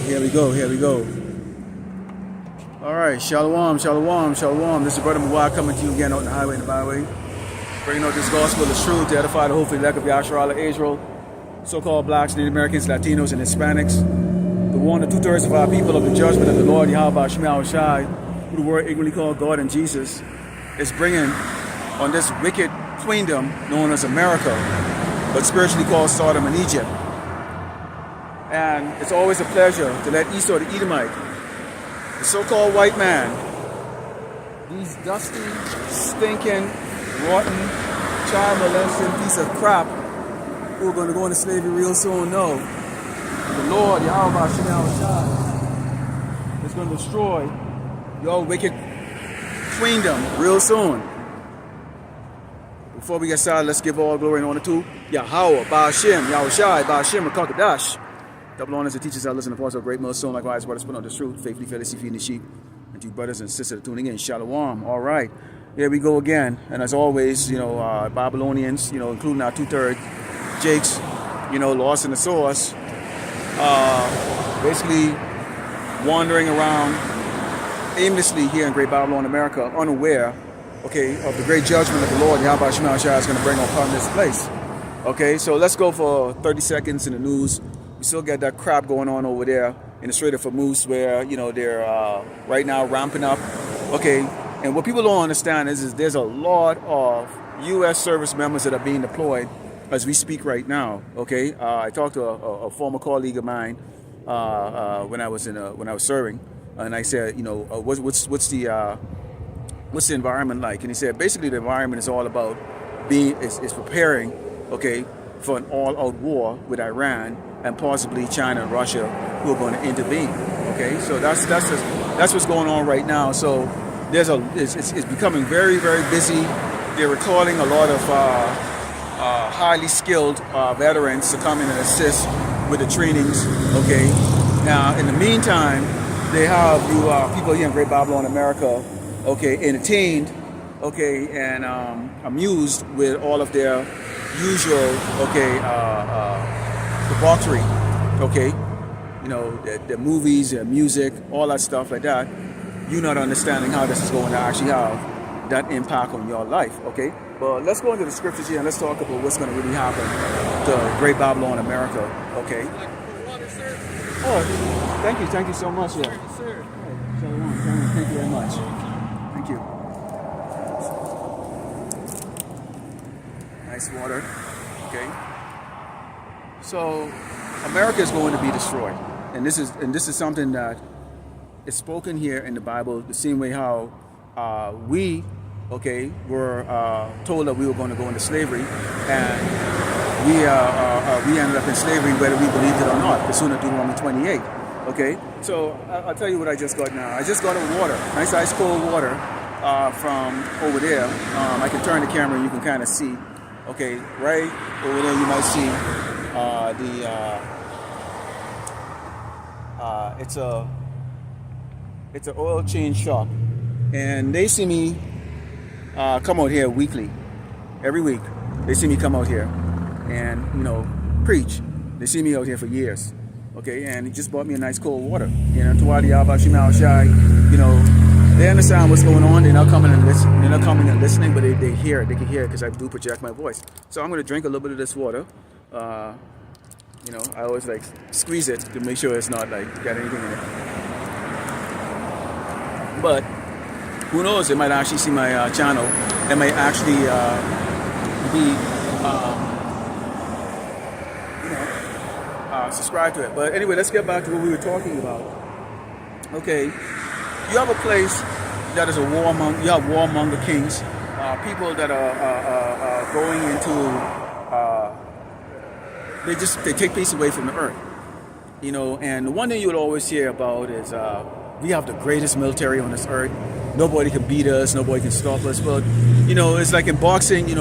Here we go. All right, shalom. This is Brother Mawad coming to you again on the highway and the byway, bringing out this gospel of truth to edify the hopefully elect of Yahshua Israel, so-called blacks, Native Americans, Latinos, and Hispanics, the one and two-thirds of our people of the judgment of the Lord Yahweh Shema Shai, who the word ignorantly called God and Jesus, is bringing on this wicked queendom known as America, but spiritually called Sodom and Egypt. And it's always a pleasure to let Esau the Edomite, the so-called white man, these dusty, stinking, rotten, child molesting piece of crap who are going to go into slavery real soon know the Lord, Yahweh Shai, is going to destroy your wicked queendom real soon. Before we get started, let's give all glory and honor to Yahweh, Ba'ashem, Yahweh Shai, Ba'ashem, Rakakadash. Double honors to teachers that listen to parts of great millstone, likewise, brothers put on the truth, faithfully, fearlessly feeding the sheep, and to you brothers and sisters tuning in, shalom. All right, here we go again, and as always, Babylonians, including our two-thirds, Jakes, lost in the source, basically wandering around aimlessly here in Great Babylon, America, unaware, of the great judgment of the Lord, Yahweh Shema Shai, is going to bring upon this place. Okay, so let's go for 30 seconds in the news. We still got that crap going on over there in the Strait of Hormuz where, they're right now ramping up. Okay, and what people don't understand is there's a lot of U.S. service members that are being deployed as we speak right now. Okay, I talked to a former colleague of mine when I was serving, and I said, what's the environment like? And he said, basically the environment is all about is preparing, for an all-out war with Iran and possibly China and Russia, who are going to intervene. Okay, so that's what's going on right now. So it's becoming very, very busy. They're recalling a lot of highly skilled veterans to come in and assist with the trainings. Okay, now in the meantime, they have you people here in Great Babylon, America, entertained, and amused with all of their usual, debauchery, the movies, the music, all that stuff like that. You're not understanding how this is going to actually have that impact on your life, But let's go into the scriptures here and let's talk about what's going to really happen to Great Babylon, America, Oh, thank you so much, yeah. Sir. Thank you very much. Thank you. Nice water, So, America is going to be destroyed, and this is something that is spoken here in the Bible, the same way how we, were told that we were going to go into slavery, and we ended up in slavery whether we believed it or not. The Sunnah Deuteronomy 28. So I'll tell you what I just got now. I just got a water, nice ice cold water from over there. I can turn the camera and you can kind of see. Right over there you might see. It's an oil change shop, and they see me come out here weekly, every week. They see me come out here and preach. They see me out here for years, and he just bought me a nice cold water. Toward the Yahweh Shema Shai, they understand what's going on. They're not coming and listening. They're not coming and listening, but they hear it. They can hear it because I do project my voice. So I'm going to drink a little bit of this water. I always squeeze it to make sure it's not got anything in it. But who knows? They might actually see my channel. They might actually be subscribe to it. But anyway, let's get back to what we were talking about. You have a place that is a warmonger. You have warmonger kings, people that are going into. They take peace away from the earth, And the one thing you would always hear about is we have the greatest military on this earth. Nobody can beat us. Nobody can stop us. But it's like in boxing. The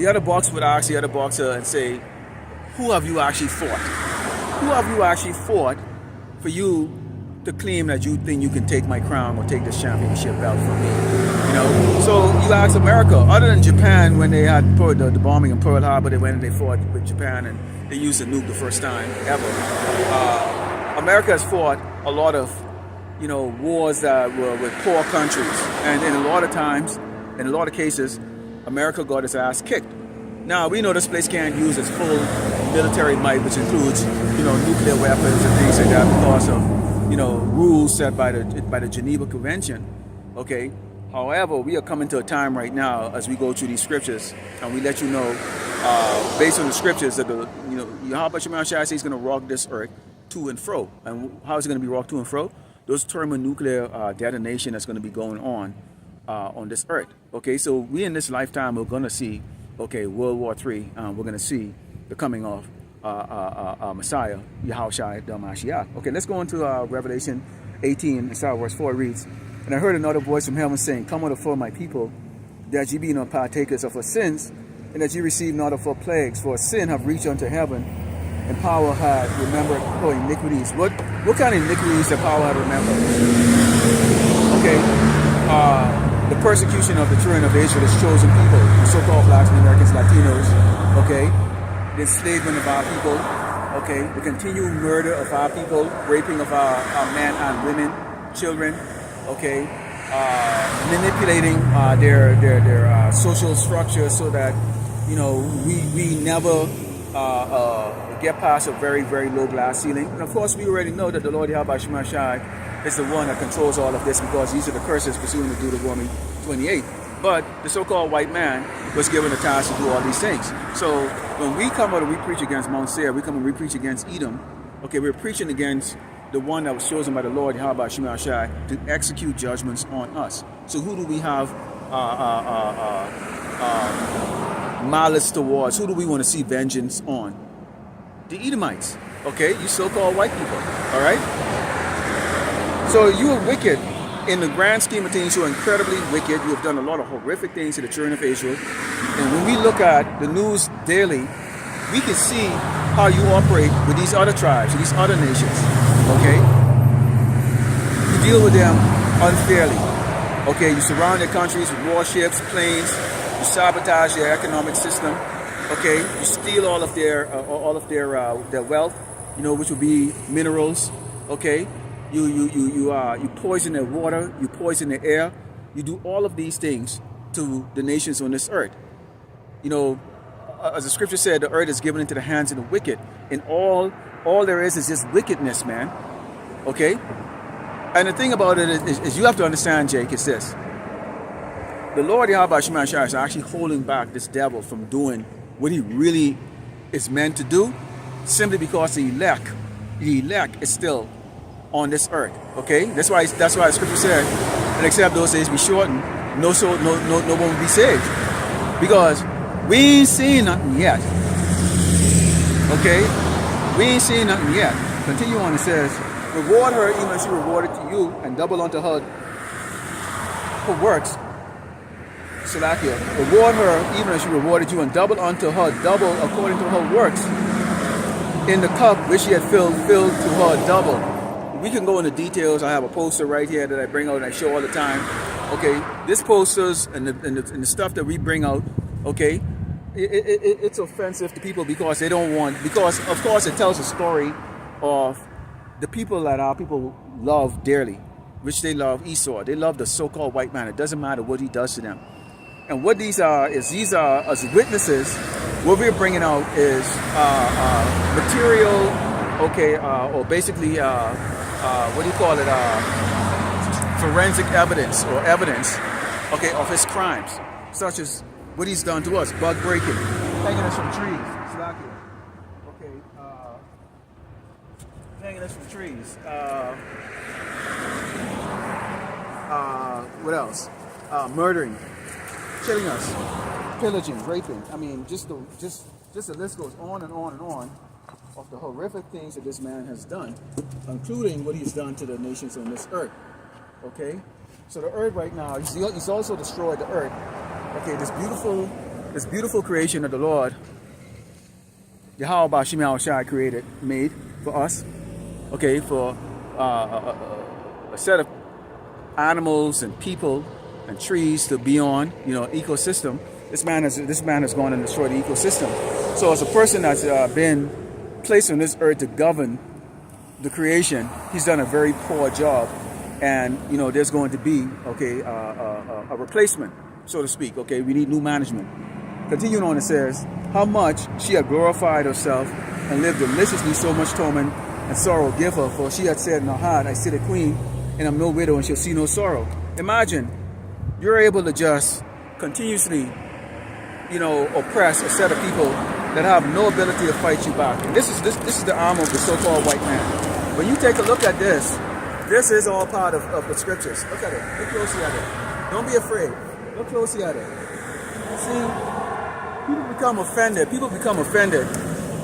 other boxer would ask the other boxer and say, "Who have you actually fought? Who have you actually fought for you to claim that you think you can take my crown or take this championship belt from me. You know, so you ask America, other than Japan, when they had the bombing in Pearl Harbor, they went and they fought with Japan and they used a nuke the first time ever. America has fought a lot of, you know, wars that were with poor countries, and in a lot of times, in a lot of cases, America got its ass kicked. Now we know this place can't use its full military might, which includes, you know, nuclear weapons and things like that, because of, you know, rules set by the Geneva Convention. Okay. However, we are coming to a time right now as we go through these scriptures, and we let you know, based on the scriptures, that Yahweh Shema Shai says he's going to rock this earth to and fro. And how is it going to be rocked to and fro? Those thermonuclear detonation that's going to be going on this earth. Okay, so we in this lifetime we're going to see, okay, World War III. We're going to see the coming of Messiah, Yahushua the Mashiach. Okay, let's go into Revelation 18, and start verse 4. It reads, "And I heard another voice from heaven saying, Come out of my people, that ye be not partakers of her sins, and that ye receive not of her plagues, for sin have reached unto heaven, and power had remembered her iniquities." What kind of iniquities that power had remembered? Okay, the persecution of the children of Israel, is chosen people, the so-called blacks, Americans, Latinos. Okay, the enslavement of our people. Okay, the continued murder of our people, raping of our men and women, children. Okay, manipulating their social structure so that, you know, we never get past a very, very low glass ceiling. And of course, we already know that the Lord Yahweh Shema Shai is the one that controls all of this, because these are the curses pursuant to Deuteronomy 28. But the so-called white man was given the task to do all these things. So when we come out and we preach against Mount Seir, we come and we preach against Edom. Okay, we're preaching against the one that was chosen by the Lord Yahweh Shema Shai to execute judgments on us. So who do we have malice towards? Who do we want to see vengeance on? The Edomites. Okay, you so-called white people. All right. So you are wicked. In the grand scheme of things, you are incredibly wicked. You have done a lot of horrific things to the children of Israel. And when we look at the news daily, we can see how you operate with these other tribes, these other nations. Okay? You deal with them unfairly. Okay, you surround their countries with warships, planes. You sabotage their economic system. Okay, you steal all of their wealth, you know, which would be minerals. Okay, you poison their water, you poison their air. You do all of these things to the nations on this earth. You know, as the scripture said, the earth is given into the hands of the wicked, and all there is just wickedness, man. Okay, and the thing about it is you have to understand, Jake, is this: the Lord Yahweh Shema Shai is actually holding back this devil from doing what he really is meant to do, simply because the elect is still on this earth. Okay, that's why the scripture said, "And except those days be shortened, no one will be saved," because we ain't seen nothing yet. Okay, we ain't seen nothing yet. Continue on. It says, "Reward her even as she rewarded to you, and double unto her works." Salakia, reward her even as she rewarded you, and double unto her, double according to her works. In the cup which she had filled to her double. We can go into details. I have a poster right here that I bring out and I show all the time. Okay, this posters and the stuff that we bring out, okay, it's offensive to people because they don't want, because of course it tells a story of the people that our people love dearly, which they love Esau. They love the so-called white man. It doesn't matter what he does to them. And what these are as witnesses. What we're bringing out is material, okay, or basically, what do you call it? Forensic evidence or evidence, okay, of his crimes, such as what he's done to us: bug breaking, hanging us from trees, okay, hanging us from trees. What else? Murdering. Killing us, pillaging, raping. I mean, just the list goes on and on and on of the horrific things that this man has done, including what he's done to the nations on this earth. Okay, so the earth right now, he's also destroyed the earth. Okay, this beautiful creation of the Lord, Yahweh Shema Shai made for us. Okay, for a set of animals and people and trees to be on, ecosystem. This man has gone and destroyed the ecosystem. So as a person that's been placed on this earth to govern the creation, he's done a very poor job. And there's going to be a replacement, so to speak. Okay, we need new management. Continuing on, it says, how much she had glorified herself and lived deliciously, so much torment and sorrow give her, for she had said in her heart, I sit a queen and I'm no widow and shall see no sorrow. Imagine you're able to just continuously oppress a set of people that have no ability to fight you back. And this is the armor of the so-called white man. When you take a look at this is all part of the scriptures. Look at it. Look closely at it. Don't be afraid. Look closely at it. See, people become offended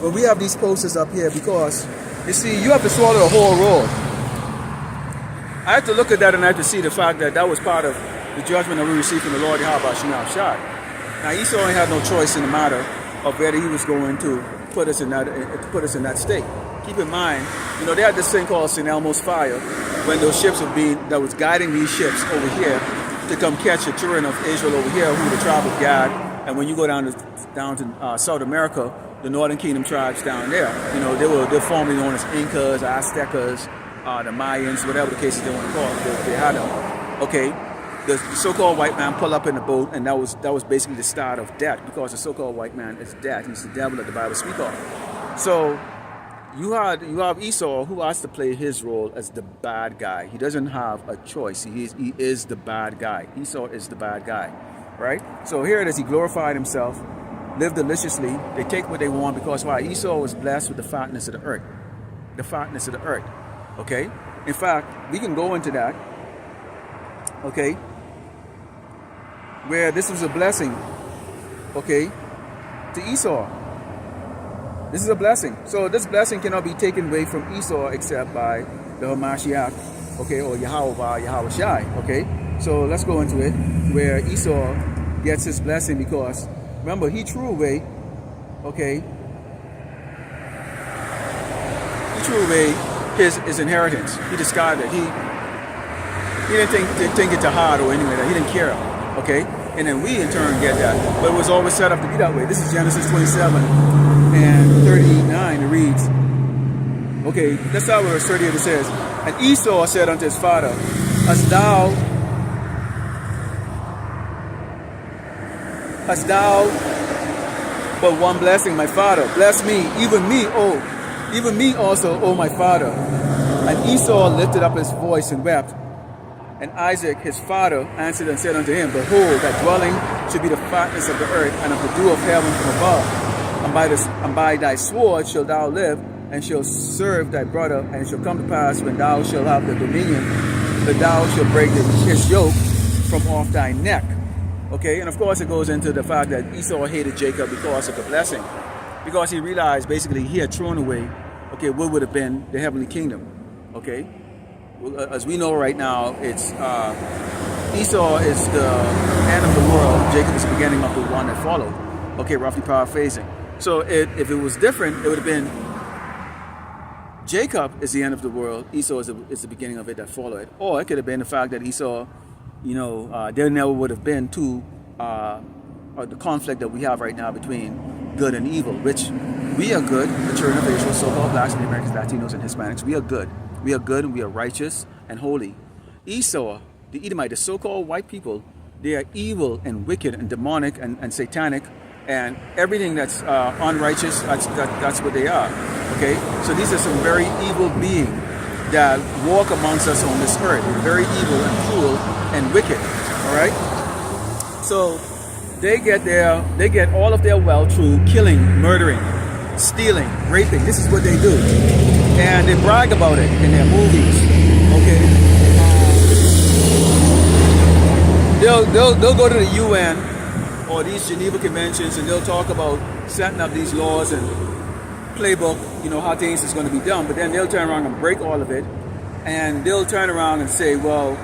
when we have these posters up here, because you see, you have to swallow the whole road. I have to look at that and I have to see the fact that was part of the judgment that we received from the Lord Yahweh Shemel Shad. Now Esau only had no choice in the matter of whether he was going to put us in that state. Keep in mind, they had this thing called St. Elmo's fire, when those ships that was guiding these ships over here to come catch the children of Israel over here, who the tribe of Gad. And when you go down to South America, the Northern Kingdom tribes down there, they're formerly known as Incas, Aztecas, the Mayans, whatever the cases they want to call it. They had them. Okay. The so-called white man pulled up in the boat, and that was basically the start of death, because the so-called white man is death. He's the devil that the Bible speaks of. So you have Esau, who has to play his role as the bad guy. He doesn't have a choice. He is the bad guy. Esau is the bad guy, right? So here it is. He glorified himself, lived deliciously. They take what they want, because why? Esau was blessed with the fatness of the earth. The fatness of the earth. Okay? In fact, we can go into that. Okay? Where this was a blessing, okay, to Esau. This is a blessing. So this blessing cannot be taken away from Esau except by the Hamashiach, okay, or Yahweh Shai, okay. So let's go into it, where Esau gets his blessing, because remember, he threw away, okay, his inheritance. He discarded it. He didn't think it to heart or anything like that. He didn't care. Okay, and then we in turn get that, but it was always set up to be that way. This is Genesis 27 and 39. It reads, okay, let's start with verse 38. It says, and Esau said unto his father, Hast thou but one blessing, my father? Bless me, even me also, O my father. And Esau lifted up his voice and wept. And Isaac, his father, answered and said unto him, Behold, thy dwelling should be the fatness of the earth, and of the dew of heaven from above. And by thy sword shalt thou live, and shalt serve thy brother. And it shall come to pass, when thou shalt have the dominion, that thou shalt break his yoke from off thy neck. Okay, and of course it goes into the fact that Esau hated Jacob because of the blessing. Because he realized basically he had thrown away, okay, what would have been the heavenly kingdom. Okay. As we know right now, it's Esau is the end of the world. Jacob is the beginning of the one that followed. Okay, roughly paraphrasing. So if it was different, it would have been Jacob is the end of the world. Esau is the beginning of it that followed. Or it could have been the fact that Esau, there never would have been the conflict that we have right now between good and evil, which we are good, the children of Israel, so-called blacks, Americans, Latinos, and Hispanics. We are good. We are good and we are righteous and holy. Esau, the Edomite, the so-called white people, they are evil and wicked and demonic and satanic, and everything that's unrighteous, that's what they are. Okay? So these are some very evil beings that walk amongst us on this earth. They're very evil and cruel and wicked. Alright? So they get all of their wealth through killing, murdering, stealing, raping. This is what they do. And they brag about it in their movies. Okay? They'll go to the UN or these Geneva Conventions, and they'll talk about setting up these laws and playbook, how things is going to be done. But then they'll turn around and break all of it. And they'll turn around and say, well,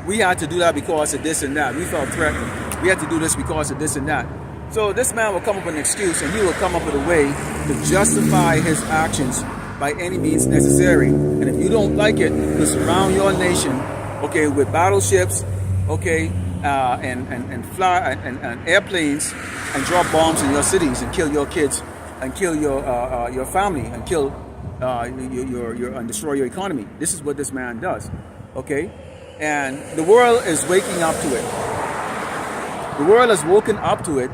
we had to do that because of this and that. We felt threatened. We had to do this because of this and that. So this man will come up with an excuse, and he will come up with a way to justify his actions by any means necessary. And if you don't like it, you surround your nation, okay, with battleships, okay, and fly and airplanes, and drop bombs in your cities and kill your kids and kill your family and kill your and destroy your economy. This is what this man does, okay? And the world is waking up to it. The world has woken up to it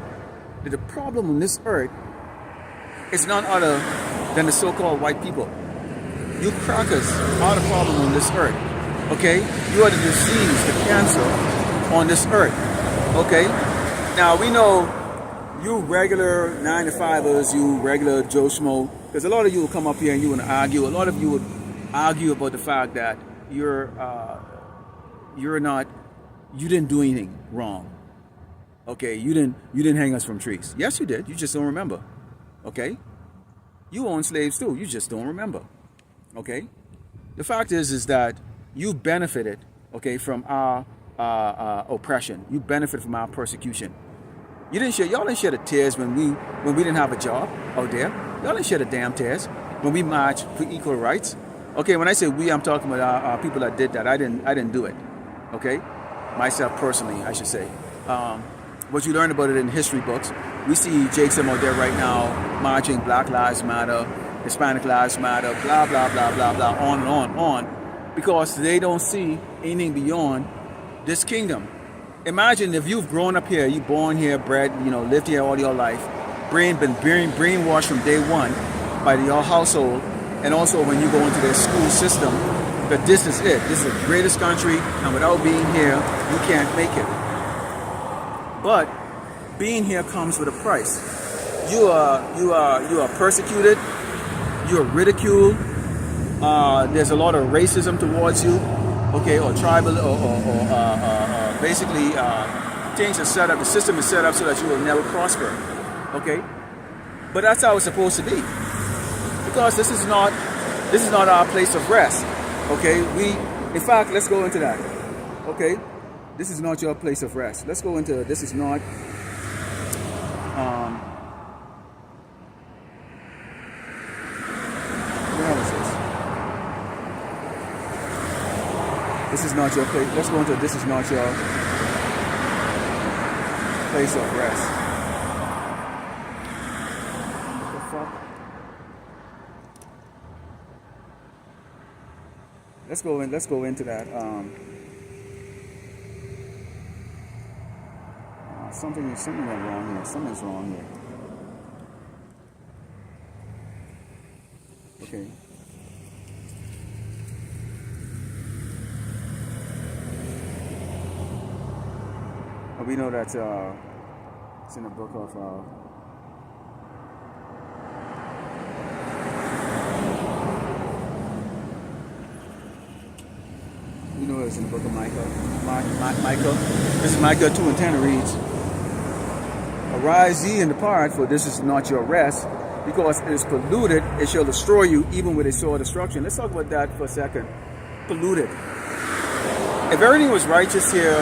that the problem on this earth is none other than the so-called white people. You crackers are the problem on this earth, okay? You are the disease, the cancer on this earth, okay? Now, we know you regular 9-to-5ers, you regular Joe Schmo, because a lot of you will come up here and you would argue. A lot of you would argue about the fact that you didn't do anything wrong. Okay, you didn't hang us from trees. Yes, you did. You just don't remember. Okay? You own slaves too. You just don't remember. Okay? The fact is that you benefited, okay, from our oppression. You benefited from our persecution. Y'all didn't shed the tears when we didn't have a job out there. Y'all didn't shed the damn tears when we marched for equal rights. Okay, when I say we, I'm talking about our people that did that. I didn't do it. Okay, myself personally, I should say. What you learn about it in history books. We see Jason out there right now marching Black Lives Matter, Hispanic Lives Matter, blah blah blah blah blah, on and on, because they don't see anything beyond this kingdom. Imagine if you've grown up here, you born here, bred, lived here all your life, been brainwashed from day one by your household, and also when you go into their school system, that this is it. This is the greatest country, and without being here, you can't make it. But being here comes with a price. You are persecuted. You are ridiculed. There's a lot of racism towards you, okay, or tribal, or basically things are set up. The system is set up so that you will never prosper, okay. But that's how it's supposed to be, because this is not our place of rest, okay. In fact, let's go into that, okay. This is not your place of rest. Let's go into this is not. Where is this? This is not your place. Let's go into this is not your place of rest. What the fuck? Let's go into that. Something went wrong here. Something's wrong here. Okay. We know that it's in the book of we know it's in the book of Micah. This is Micah 2:10. It reads, "Arise ye and depart, for this is not your rest, because it is polluted, it shall destroy you, even with a sore destruction." Let's talk about that for a second. Polluted. If everything was righteous here,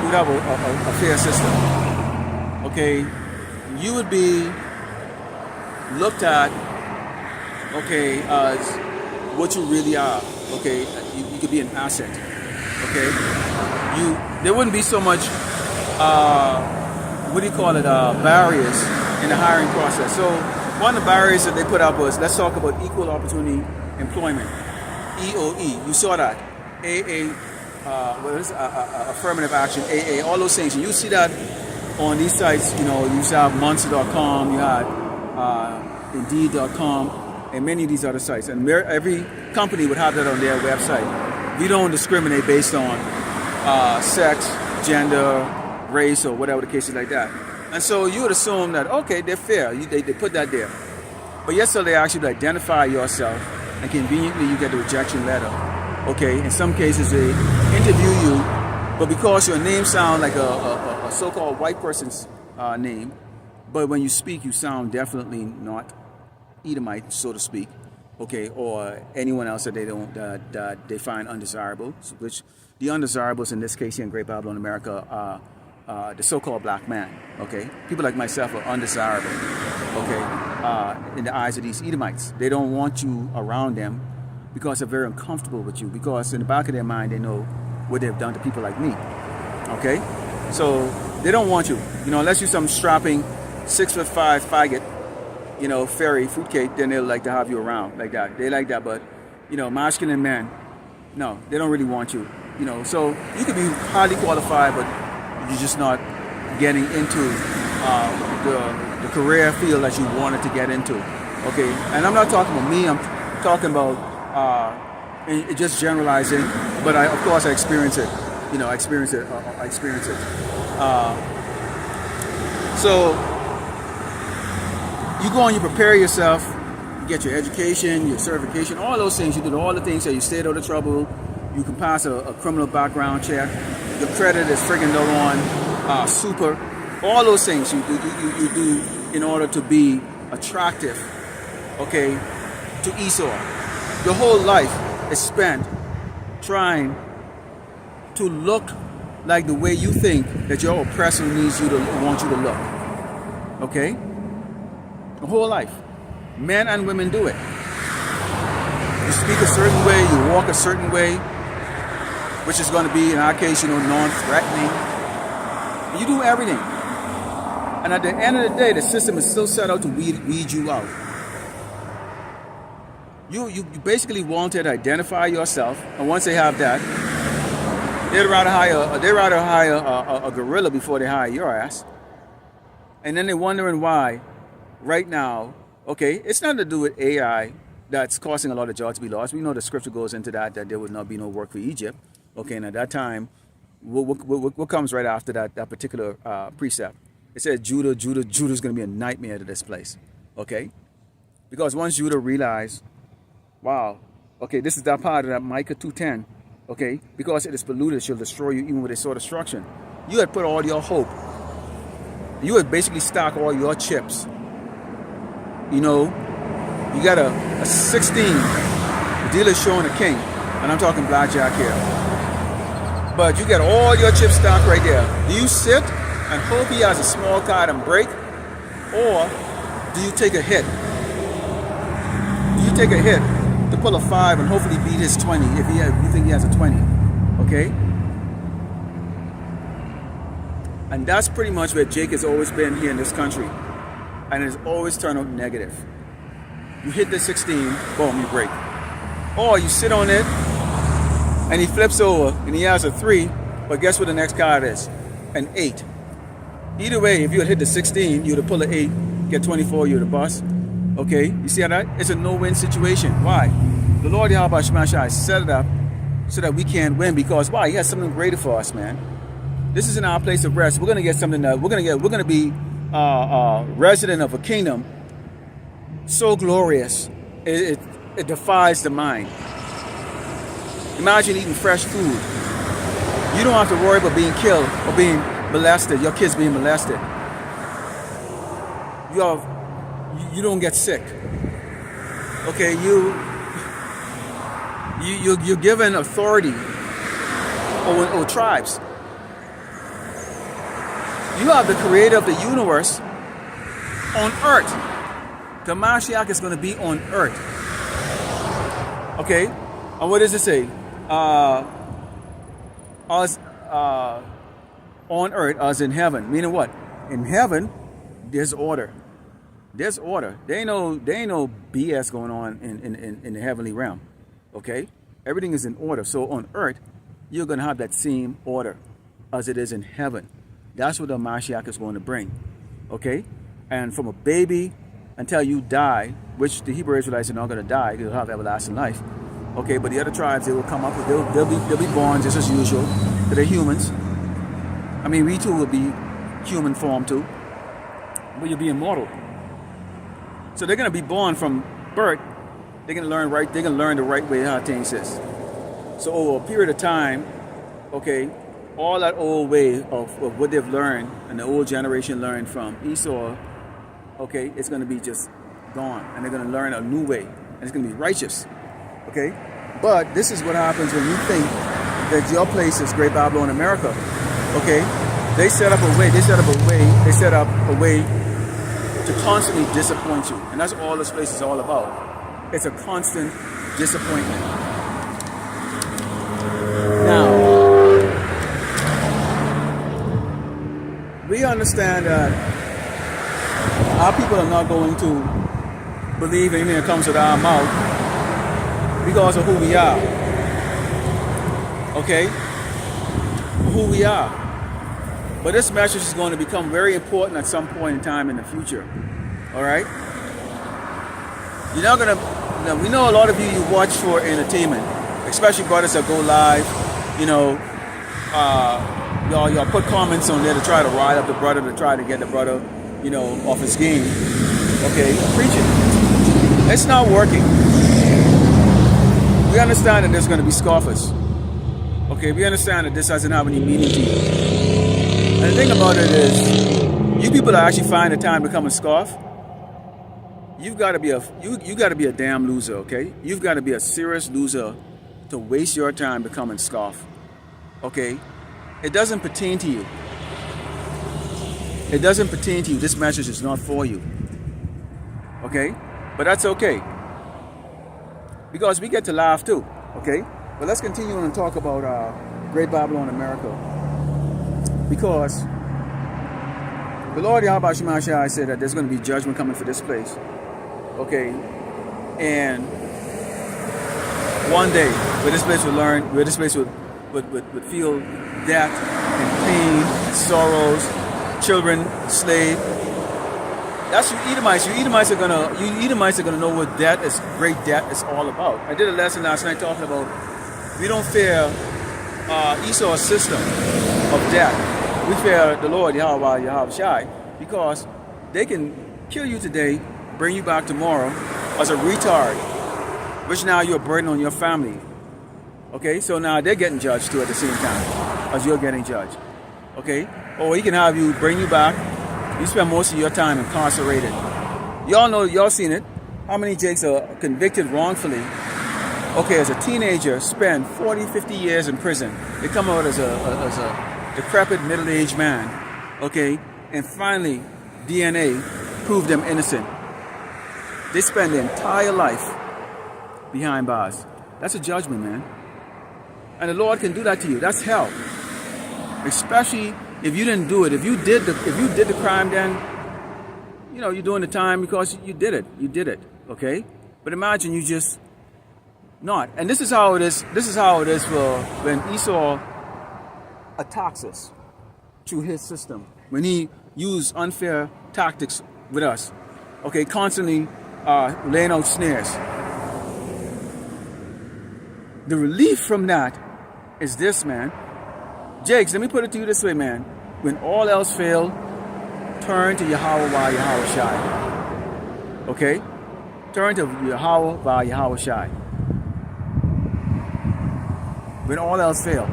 we'd have a fair system. Okay, you would be looked at, okay, as what you really are. Okay, you could be an asset. Okay, there wouldn't be so much barriers in the hiring process. So one of the barriers that they put up was, let's talk about equal opportunity employment, EOE. You saw that, AA, affirmative action, AA, all those things. And you see that on these sites. You have Monster.com, you had Indeed.com, and many of these other sites. And every company would have that on their website. We don't discriminate based on sex, gender, race, or whatever the case is like that. And so you would assume that, okay, they're fair. They put that there. But yes, so they actually identify yourself, and conveniently you get the rejection letter. Okay, in some cases they interview you, but because your name sounds like a so-called white person's name, but when you speak, you sound definitely not Edomite, so to speak. Okay, or anyone else that they find undesirable, which the undesirables in this case here in Great Babylon, America, the so-called black man. Okay, people like myself are undesirable. Okay, in the eyes of these Edomites, they don't want you around them because they're very uncomfortable with you. Because in the back of their mind, they know what they've done to people like me. Okay, so they don't want you. You know, unless you're some strapping 6'5" faggot, you know, fairy fruitcake, then they'll like to have you around like that. They like that, but you know, masculine men, no, they don't really want you. You know, so you could be highly qualified, but you're just not getting into the career field that you wanted to get into. Okay, and I'm not talking about me. I'm talking about just generalizing. But of course, I experience it. You know, I experience it. So you go and you prepare yourself. You get your education, your certification, all those things. You do all the things that you stayed out of trouble. You can pass a criminal background check. Your credit is friggin' on super. All those things you do in order to be attractive, okay, to Esau. Your whole life is spent trying to look like the way you think that your oppressor needs you to want you to look. Okay? The whole life. Men and women do it. You speak a certain way, you walk a certain way, which is going to be, in our case, you know, non-threatening. You do everything. And at the end of the day, the system is still set out to weed you out. You basically want to identify yourself, and once they have that, they'd rather hire a gorilla before they hire your ass. And then they're wondering why, right now, okay, it's nothing to do with AI that's causing a lot of jobs to be lost. We know the scripture goes into that there would not be no work for Egypt. Okay, and at that time, what comes right after that particular precept? It says Judah's going to be a nightmare to this place. Okay, because once Judah realized, wow, okay, this is that part of that Micah 2:10. Okay, because it is polluted, she'll destroy you even with a sword of destruction. You had put all your hope. You had basically stocked all your chips. You know, you got a 16. The dealer's showing a king, and I'm talking blackjack here. But you get all your chips stocked right there. Do you sit and hope he has a small card and break? Or do you take a hit? Do you take a hit to pull a 5 and hopefully beat his 20 if you think he has a 20? Okay? And that's pretty much where Jake has always been here in this country. And it's always turned out negative. You hit the 16, boom, you break. Or you sit on it, and he flips over, and he has a 3, but guess what the next card is? An 8. Either way, if you had hit the 16, you would have pulled an 8, get 24, you would have bust. Okay, you see how that? It's a no-win situation. Why? The Lord Yahweh Shemashai set it up so that we can win, because why? He has something greater for us, man. This is in our place of rest. We're gonna get something that we're gonna be resident of a kingdom so glorious it defies the mind. Imagine eating fresh food. You don't have to worry about being killed or being molested, your kids being molested. You don't get sick. Okay, you're given authority over tribes. You have the creator of the universe on earth. The Mashiach is going to be on earth. Okay? And what does it say? Us on earth as in heaven. Meaning what? In heaven, there's order. There's order. There ain't no BS going on in the heavenly realm. Okay? Everything is in order. So on earth, you're going to have that same order as it is in heaven. That's what the Mashiach is going to bring. Okay? And from a baby until you die, which the Hebrew Israelites are not going to die, they'll have everlasting life. Okay, but the other tribes, they will come up, they'll be born just as usual. But they're humans. I mean, we too will be human form too. But you'll be immortal. So they're going to be born from birth. They're going to learn right. They're going to learn the right way how things is. So over a period of time, okay, all that old way of what they've learned and the old generation learned from Esau, okay, it's going to be just gone. And they're going to learn a new way. And it's going to be righteous. Okay? But this is what happens when you think that your place is Great Babylon America. Okay? They set up a way. They set up a way to constantly disappoint you, and that's all this place is all about. It's a constant disappointment. Now, we understand that our people are not going to believe anything that comes with our mouth because of who we are. Okay? Who we are. But this message is going to become very important at some point in time in the future. Alright? You're not going to... Now, we know a lot of you watch for entertainment, especially brothers that go live. You know, y'all put comments on there to try to rile up the brother, to try to get the brother, you know, off his game. Okay? Preaching. It's not working. We understand that there's going to be scoffers. Okay? We understand that this doesn't have any meaning to you. And the thing about it is, you people that actually find the time to come and scoff, you've got to be you got to be a damn loser, okay? You've got to be a serious loser to waste your time to come and scoff, okay? It doesn't pertain to you. It doesn't pertain to you. This message is not for you, okay? But that's okay, because we get to laugh too, okay? But let's continue on and talk about Great Babylon America. Because the Lord Yahweh Shemashai said that there's going to be judgment coming for this place. Okay? And one day, where this place will learn, where this place would feel death and pain and sorrows, children, slave. That's you Edomites. You Edomites are gonna know what debt is, great debt is all about. I did a lesson last night talking about we don't fear Esau's system of death. We fear the Lord Yahweh Shai, because they can kill you today, bring you back tomorrow as a retard, which now you're a burden on your family. Okay, so now they're getting judged too at the same time as you're getting judged. Okay, or he can have you, bring you back. You spend most of your time incarcerated. Y'all know, y'all seen it. How many Jakes are convicted wrongfully? Okay, as a teenager, spend 40, 50 years in prison. They come out as a decrepit middle-aged man, okay, and finally DNA proved them innocent. They spend their entire life behind bars. That's a judgment, man. And the Lord can do that to you. That's hell. Especially if you didn't do it. If you did the crime, then you know you're doing the time because you did it. You did it, okay? But imagine you just not. And this is how it is. This is how it is for when Esau attacks us through his system, when he used unfair tactics with us, okay, constantly laying out snares. The relief from that is this, man. Jakes, let me put it to you this way, man. When all else failed, turn to Yahweh Shai. Okay? Turn to Yahweh Shai. When all else failed.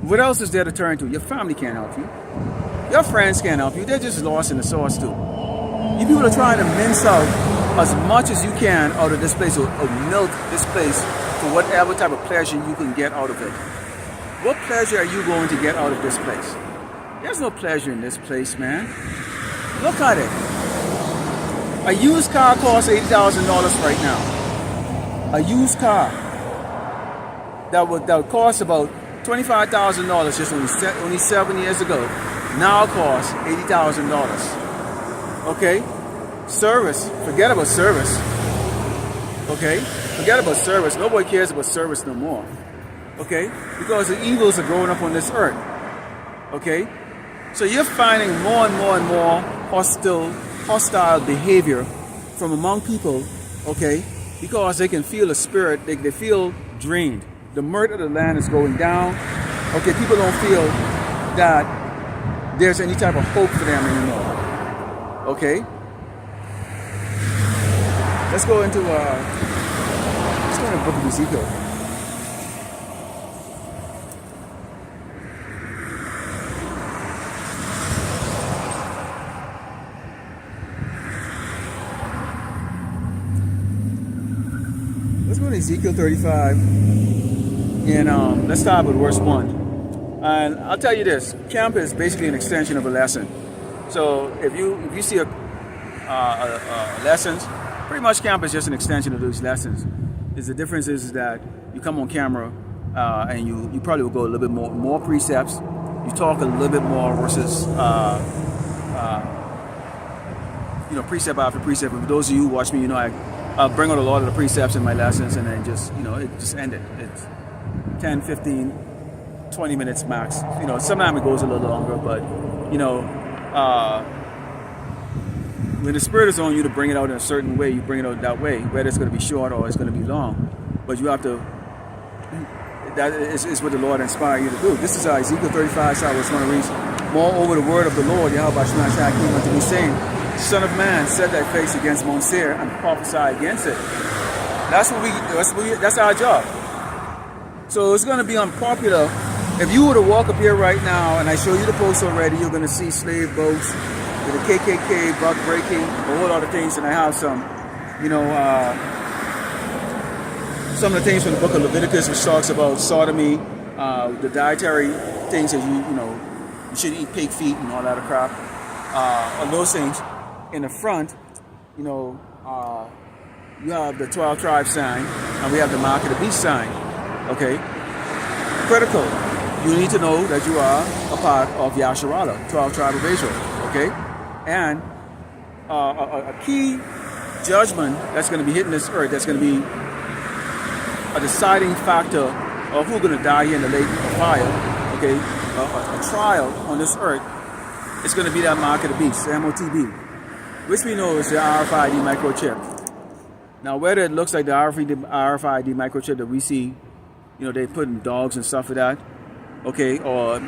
What else is there to turn to? Your family can't help you. Your friends can't help you. They're just lost in the sauce too. You people are trying to mince out as much as you can out of this place, or milk this place for whatever type of pleasure you can get out of it. What pleasure are you going to get out of this place? There's no pleasure in this place, man. Look at it. A used car costs $80,000 right now. A used car that would cost about $25,000 just only 7 years ago now costs $80,000. Okay? Service. Forget about service. Okay? Forget about service. Nobody cares about service no more. Okay? Because the evils are growing up on this earth. Okay? So you're finding more and more and more hostile behavior from among people, okay? Because they can feel the spirit, they feel drained. The mirth of the land is going down. Okay, people don't feel that there's any type of hope for them anymore. Okay? Let's go into the book of Ezekiel. Let's go to Ezekiel 35, and let's start with verse 1. And I'll tell you this: camp is basically an extension of a lesson. So if you see lessons, pretty much camp is just an extension of those lessons. The difference is that you come on camera and you probably will go a little bit more precepts. You talk a little bit more versus precept after precept. And for those of you who watch me, I bring out a lot of the precepts in my lessons and then just it just end it. It's 10, 15, 20 minutes max. Sometimes it goes a little longer, but when the Spirit is on you to bring it out in a certain way, you bring it out that way, whether it's going to be short or it's going to be long. But you have to, that is what the Lord inspired you to do. This is Ezekiel 35, so I was going to read. Moreover, the word of the Lord, Yahweh Shema Shai, came unto me, saying, Son of man, set thy face against Mount Seir and prophesy against it. That's our job. So it's going to be unpopular. If you were to walk up here right now and I show you the post already, you're going to see slave boats with the KKK, buck breaking, a whole lot of things. And I have some of the things from the book of Leviticus, which talks about sodomy, the dietary things that you should eat pig feet and all that crap. On those things. In the front, you have the 12 tribe sign, and we have the mark of the beast sign. Okay, critical. You need to know that you are a part of Yasharallah, 12 tribe of Israel. Okay, and a key judgment that's going to be hitting this earth, that's going to be a deciding factor of who's going to die here in the lake of fire. Okay, a trial on this earth. It's going to be that mark of the beast, the MOTB. Which we know is the RFID microchip. Now, whether it looks like the RFID microchip that we see, they put in dogs and stuff like that, okay, or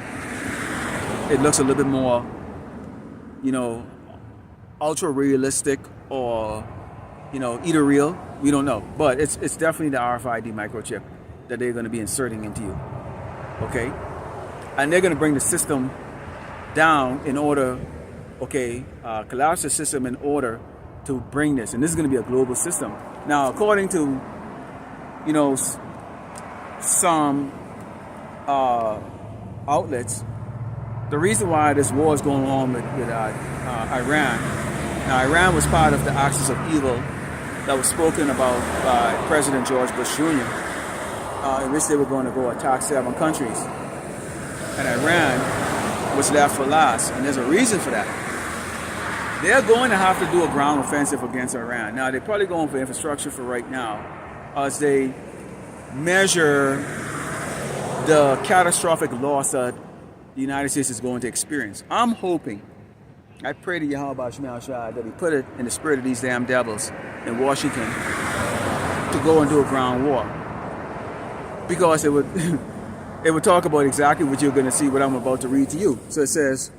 it looks a little bit more, ultra realistic or, either real, we don't know. But it's definitely the RFID microchip that they're going to be inserting into you, okay? And they're going to bring the system down in order, collapse the system in order to bring this. And this is going to be a global system. Now, according to, some outlets, the reason why this war is going on with Iran. Now, Iran was part of the axis of evil that was spoken about by President George Bush Jr., in which they were going to go attack 7 countries. And Iran was left for last. And there's a reason for that. They're going to have to do a ground offensive against Iran. Now, they're probably going for infrastructure for right now as they measure the catastrophic loss that the United States is going to experience. I'm hoping, I pray to Yahweh Shema Shai that he put it in the spirit of these damn devils in Washington to go and do a ground war. Because it would it would talk about exactly what you're going to see, what I'm about to read to you. So it says,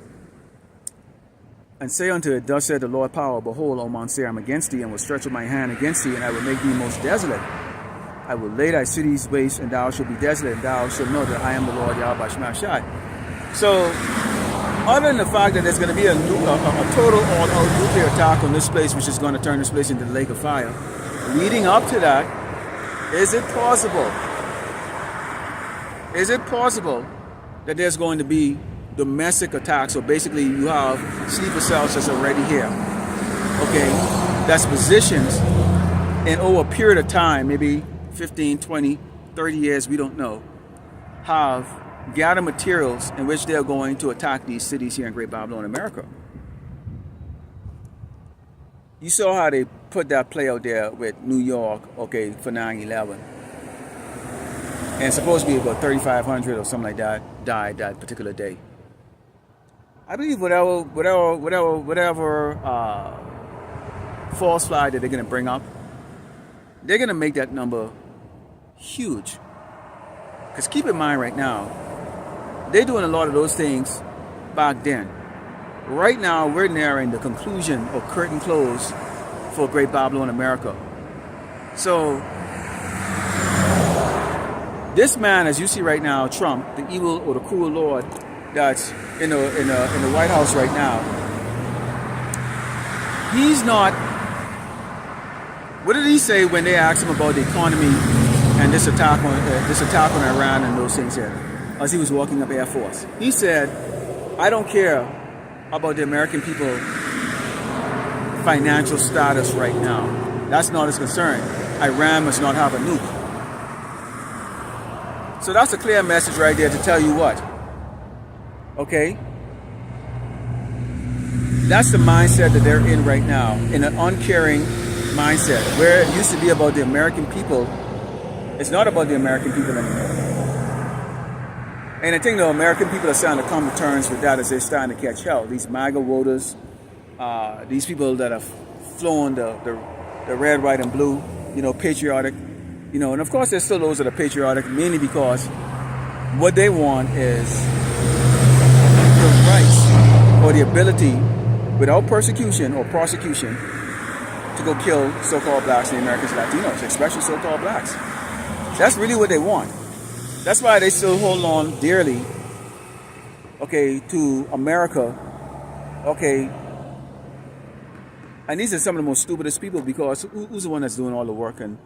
and say unto it, thus said the Lord power, behold, O Mount Seir, I am against thee, and will stretch out my hand against thee, and I will make thee most desolate. I will lay thy cities waste, and thou shalt be desolate, and thou shalt know that I am the Lord Yahweh Shema Shai. So, other than the fact that there's going to be a total all-out nuclear attack on this place, which is going to turn this place into the lake of fire, leading up to that, is it possible that there's going to be domestic attacks? So basically you have sleeper cells that's already here, okay, that's positioned in over a period of time, maybe 15, 20, 30 years, we don't know, have gathered materials in which they're going to attack these cities here in Great Babylon, America. You saw how they put that play out there with New York, okay, for 9/11. And supposed to be about 3,500 or something like that died that particular day. I believe whatever false flag that they're going to bring up, they're going to make that number huge. Because keep in mind right now, they're doing a lot of those things back then. Right now, we're nearing the conclusion or curtain close for Great Babylon, America. So, this man, as you see right now, Trump, the evil or the cruel Lord that's in the White House right now, he's not. What did he say when they asked him about the economy and this attack on Iran and those things here? as he was walking up Air Force. He said, I don't care about the American people financial status right now. That's not his concern. Iran must not have a nuke. So that's a clear message right there to tell you what. Okay? That's the mindset that they're in right now, in an uncaring mindset, where it used to be about the American people. It's not about the American people anymore. And I think the American people are starting to come to terms with that as they're starting to catch hell. These MAGA voters, these people that have flown the red, white, and blue, patriotic, and of course there's still those that are patriotic, mainly because what they want is the rights or the ability, without persecution or prosecution, to go kill so-called blacks and Americans, Latinos, especially so-called blacks. That's really what they want. That's why they still hold on dearly, to America, And these are some of the most stupidest people, because who's the one that's doing all the work and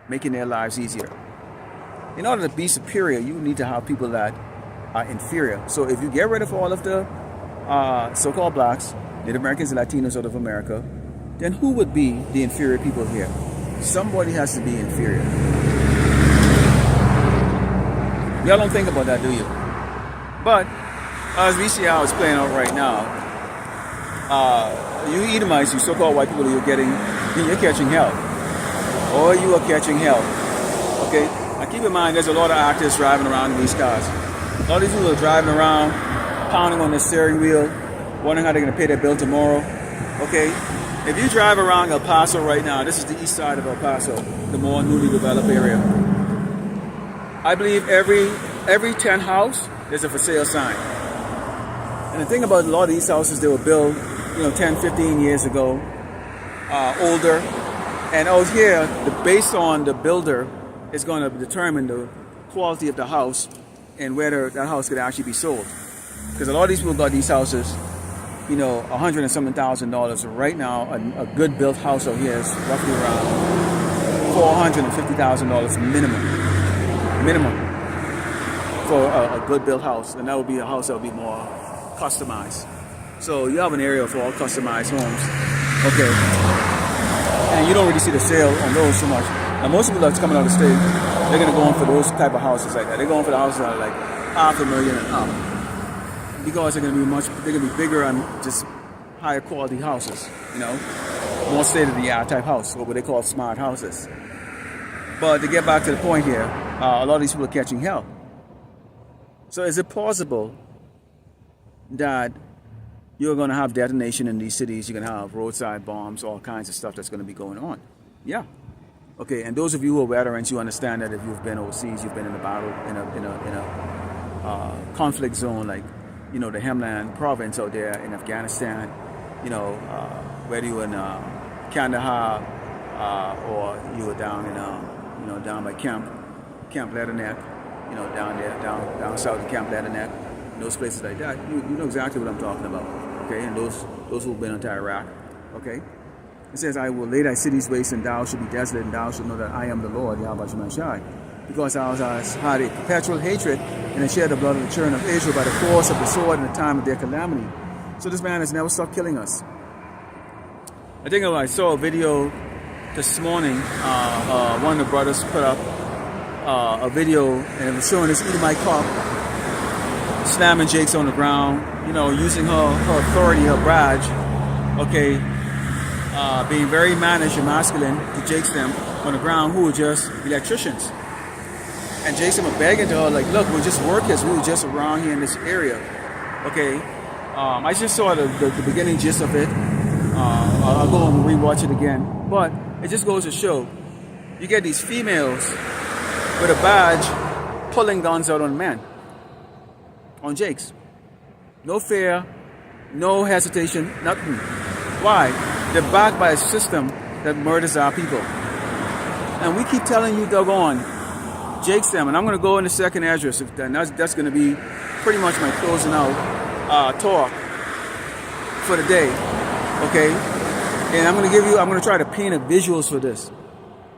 making their lives easier? In order to be superior, you need to have people that are inferior. So if you get rid of all of the so-called blacks, Native Americans and Latinos out of America, then who would be the inferior people here? Somebody has to be inferior. Y'all don't think about that, do you? But as we see how it's playing out right now, you Edomites, you so-called white people, you're catching hell. Or you are catching hell. Okay? Now keep in mind, there's a lot of actors driving around in these cars. A lot of these people are driving around, pounding on their steering wheel, wondering how they're going to pay their bill tomorrow. Okay? If you drive around El Paso right now, this is the east side of El Paso, the more newly developed area. I believe every 10 house, there's a for sale sign. And the thing about a lot of these houses, they were built, 10, 15 years ago, older. And out here, based on the builder, is going to determine the quality of the house and whether that house could actually be sold. Because a lot of these people got these houses, $100 and something thousand. Right now, a good built house out here is roughly around $450,000 minimum for a good built house. And that would be a house that would be more customized. So you have an area for all customized homes. Okay. And you don't really see the sale on those so much. Now most people that's coming out of the state, they're going to go in for those type of houses like that. They're going for the houses that are like $500,000 and up. Because they're going to be bigger and just higher quality houses, more state-of-the-art type house, or what they call smart houses. But to get back to the point here, a lot of these people are catching hell. So is it plausible that you're going to have detonation in these cities? You're going to have roadside bombs, all kinds of stuff that's going to be going on. Yeah. Okay. And those of you who are veterans, you understand that if you've been overseas, you've been in a battle in a conflict zone like the Hemland province out there in Afghanistan. Whether you were in Kandahar or you were down in down by Camp Letterneck, down south of Camp Letterneck, those places like that. You know exactly what I'm talking about. Okay, and those who've been into Iraq. Okay, it says, "I will lay thy cities waste, and thou shalt be desolate, and thou shalt know that I am the Lord, Yahweh Shemashai. Because thou hast had a perpetual hatred, and have shed the blood of the children of Israel by the force of the sword in the time of their calamity." So this man has never stopped killing us. I think I saw a video this morning. One of the brothers put up a video, and it was showing this Edomite cop slamming Jakes on the ground, using her authority, her badge, being very mannish and masculine to Jakes them on the ground, who were just electricians. And Jason was begging to her, like, look, we're just workers. We were just around here in this area. Okay. I just saw the beginning gist of it. I'll go and rewatch it again. But it just goes to show, you get these females with a badge pulling guns out on men. On Jakes. No fear, no hesitation, nothing. Why? They're backed by a system that murders our people. And we keep telling you, doggone, Jakes them, and I'm going to go into second address, and that's going to be pretty much my closing out talk for the day, okay? And I'm going to try to paint a visuals for this,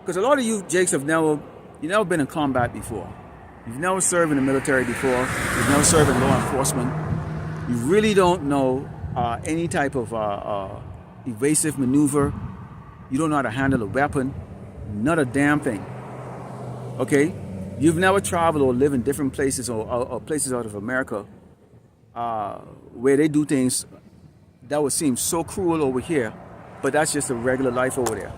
because a lot of you Jakes have never been in combat before, you've never served in the military before, you've never served in law enforcement, you really don't know any type of evasive maneuver, you don't know how to handle a weapon, not a damn thing. Okay? You've never traveled or lived in different places or places out of America where they do things that would seem so cruel over here, but that's just a regular life over there.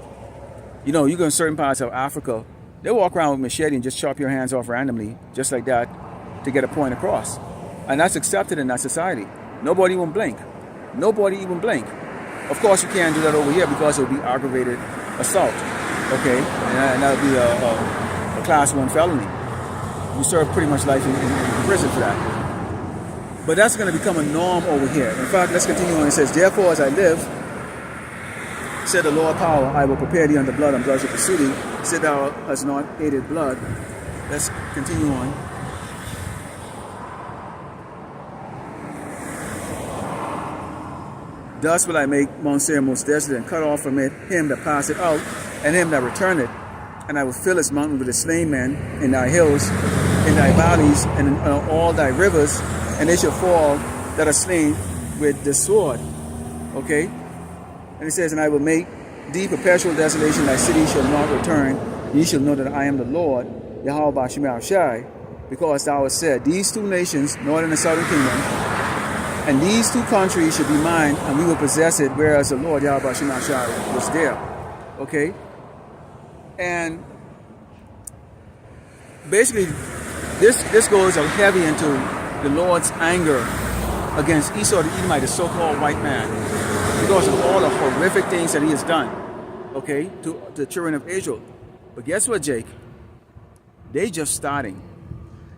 You know, you go in certain parts of Africa, they walk around with machete and just chop your hands off randomly, just like that, to get a point across. And that's accepted in that society. Nobody even blink. Nobody even blink. Of course, you can't do that over here because it would be aggravated assault. Okay? And that would be a class 1 felony. You serve pretty much life in prison for that. But that's going to become a norm over here. In fact, let's continue on. It says, therefore, as I live, said the Lord power, I will prepare thee unto blood, and blood shall pursue thee. Said thou hast not hated blood. Let's continue on. Thus will I make Mount Seir most desolate, and cut off from it him that passeth out, and him that returneth. And I will fill his mountain with the slain men, in thy hills, in thy valleys, and in all thy rivers, and they shall fall that are slain with the sword. Okay? And it says, and I will make thee perpetual desolation, thy city shall not return, and ye shall know that I am the Lord, Yahweh Bashim Shai, because thou hast said, these two nations, northern and southern kingdom, and these two countries should be mine, and we will possess it, whereas the Lord Yahweh Bashim Shai was there. Okay? And basically, this goes heavy into the Lord's anger against Esau the Edomite, the so-called white man, because of all the horrific things that he has done, okay, to the children of Israel. But guess what, Jake? They just starting.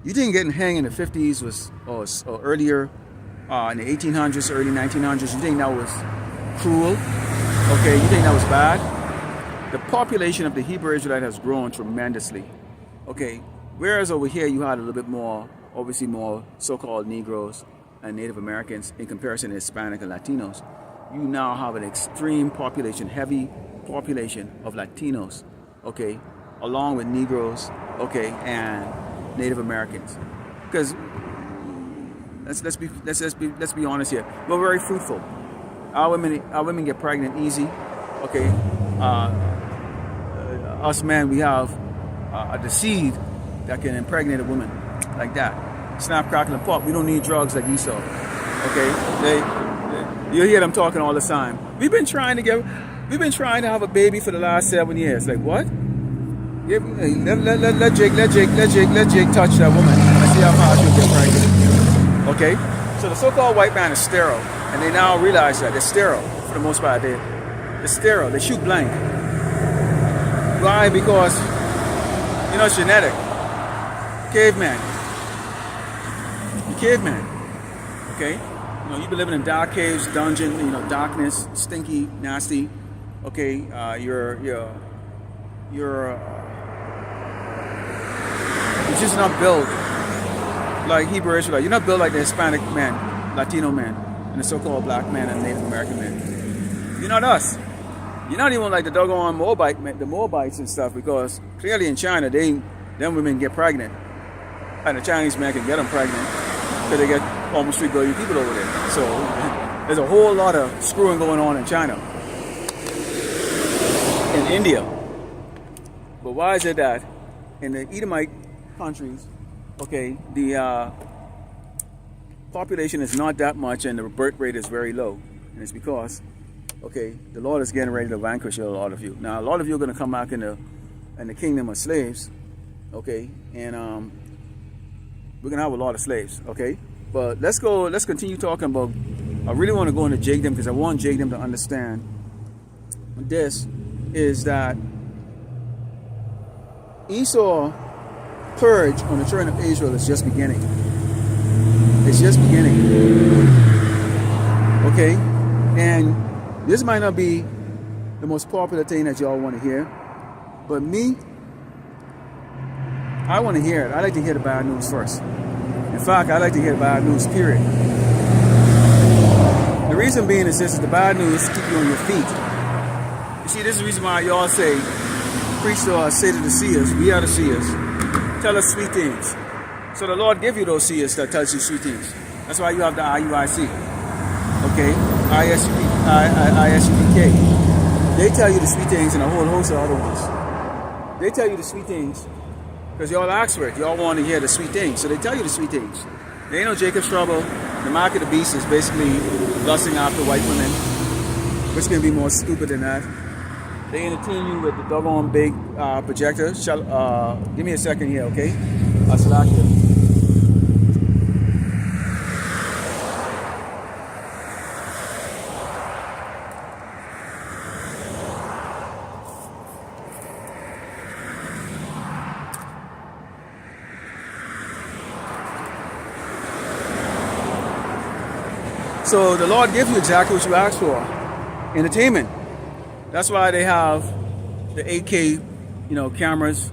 You think getting hanged in the 50s was, or earlier, in the 1800s, early 1900s, you think that was cruel? Okay, you think that was bad? The population of the Hebrew Israelite has grown tremendously. Okay, whereas over here you had a little bit more, obviously more so-called Negroes and Native Americans in comparison to Hispanic and Latinos. You now have an extreme population, heavy population of Latinos, okay, along with Negroes, okay, and Native Americans. Because let's be honest here, we're very fruitful. Our women get pregnant easy, okay. Us men, we have the seed that can impregnate a woman like that. Snap, crackle, and pop. We don't need drugs like Esau. Okay, you hear them talking all the time. We've been trying to have a baby for the last 7 years. Like what? Let Jake touch that woman. Let's see how far she'll get pregnant. Okay, so the so-called white man is sterile, and they now realize that they're sterile for the most part. They're sterile. They shoot blank. Why? Because, you know, it's genetic. Caveman. Okay? You know, you've been living in dark caves, dungeon, you know, darkness, stinky, nasty. Okay? You're just not built like Hebrew Israelite. You're not built like the Hispanic man, Latino man, and the so-called black man and Native American man. You're not us. You're not even like the doggone the Moabites and stuff, because clearly in China, them women get pregnant. And the Chinese men can get them pregnant because they get almost 3 billion people over there. So there's a whole lot of screwing going on in China, in India. But why is it that in the Edomite countries, okay, the population is not that much and the birth rate is very low? And it's because, okay, the Lord is getting ready to vanquish a lot of you. Now, a lot of you are going to come back in the kingdom of slaves, okay, and we're going to have a lot of slaves, okay? But let's continue talking about, I really want to go into Jacob, because I want Jacob to understand this, is that Esau purge on the children of Israel is just beginning. It's just beginning, okay? And this might not be the most popular thing that y'all want to hear, but me, I want to hear it. I like to hear the bad news first. In fact, I like to hear the bad news, period. The reason being is this, is the bad news keep you on your feet. You see, this is the reason why y'all say, preach to us, say to the seers, we are the seers. Tell us sweet things. So the Lord give you those seers that tells you sweet things. That's why you have the IUIC. Okay? ISUPK. They tell you the sweet things and a whole host of other ones. They tell you the sweet things because y'all ask for it. Y'all want to hear the sweet things. So they tell you the sweet things. There ain't no Jacob's trouble. The mark of the beast is basically lusting after white women, which can be more stupid than that. They entertain you with the doggone big projector. Give me a second here, okay? I'll select it. So the Lord gives you exactly what you asked for. Entertainment. That's why they have the 8K, cameras,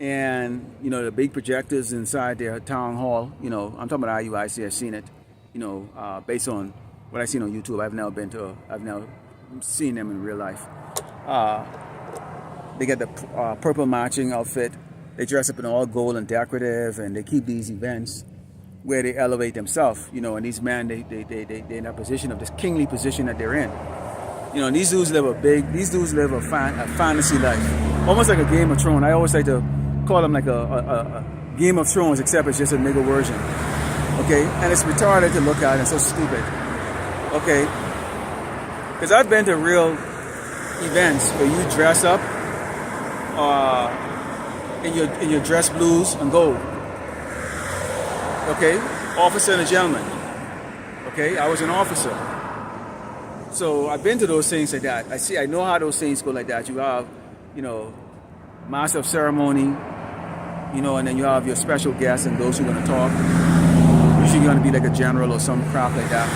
and the big projectors inside their town hall. I'm talking about IUIC. I've seen it. Based on what I've seen on YouTube. I've never seen them in real life. They get the purple matching outfit. They dress up in all gold and decorative, and they keep these events where they elevate themselves. And these men, they in a position of this kingly position that they're in. These dudes live a fantasy life, almost like a Game of Thrones. I always like to call them like a Game of Thrones, except it's just a nigga version. Okay, and it's retarded to look at and so stupid. Okay, because I've been to real events where you dress up in your dress blues and gold. Okay, officer and a gentleman. Okay, I was an officer. So I've been to those things like that. I know how those things go like that. You have, master of ceremony, and then you have your special guests and those who are going to talk. Usually you're going to be like a general or some crap like that.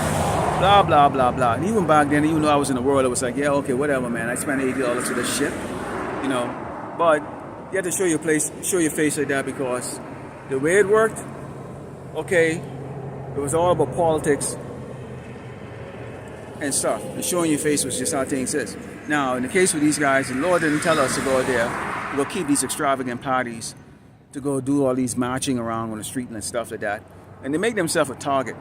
Blah, blah, blah, blah. And even back then, even though I was in the world, it was like, yeah, okay, whatever, man. I spent $80 for this shit, But you have to show your face like that because the way it worked, okay, it was all about politics and stuff. And showing your face was just how things is. Now, in the case with these guys, the Lord didn't tell us to go there, to go keep these extravagant parties, to go do all these marching around on the street and stuff like that. And they make themselves a target.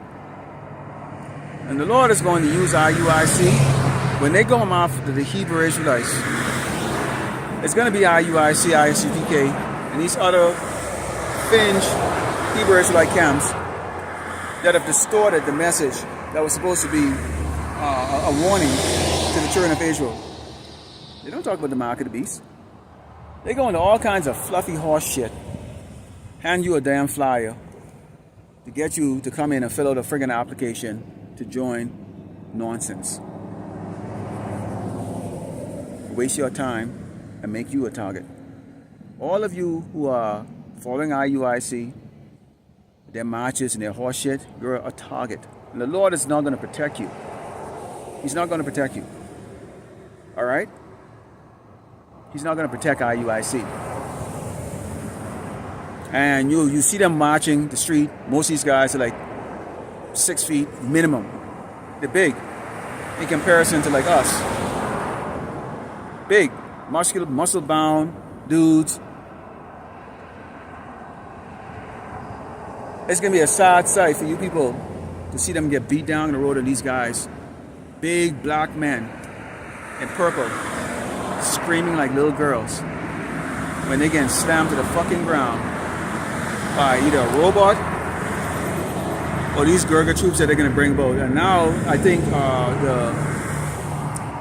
And the Lord is going to use IUIC when they go after the Hebrew Israelites. It's going to be IUIC, ISUPK, and these other fringe Hebrew Israelite camps that have distorted the message that was supposed to be a warning to the children of Israel. They don't talk about the mark of the beast. They go into all kinds of fluffy horse shit, hand you a damn flyer to get you to come in and fill out a friggin' application to join nonsense. Waste your time and make you a target. All of you who are following IUIC, their marches and their horse shit, you're a target. And the Lord is not going to protect you. He's not going to protect you. All right? He's not going to protect IUIC. And you see them marching the street. Most of these guys are like 6 feet minimum. They're big in comparison to like us. Big, muscle-bound dudes. It's going to be a sad sight for you people to see them get beat down on the road of these guys. Big black men in purple, screaming like little girls when they get slammed to the fucking ground by either a robot or these Gurga troops that they're going to bring about. And now I think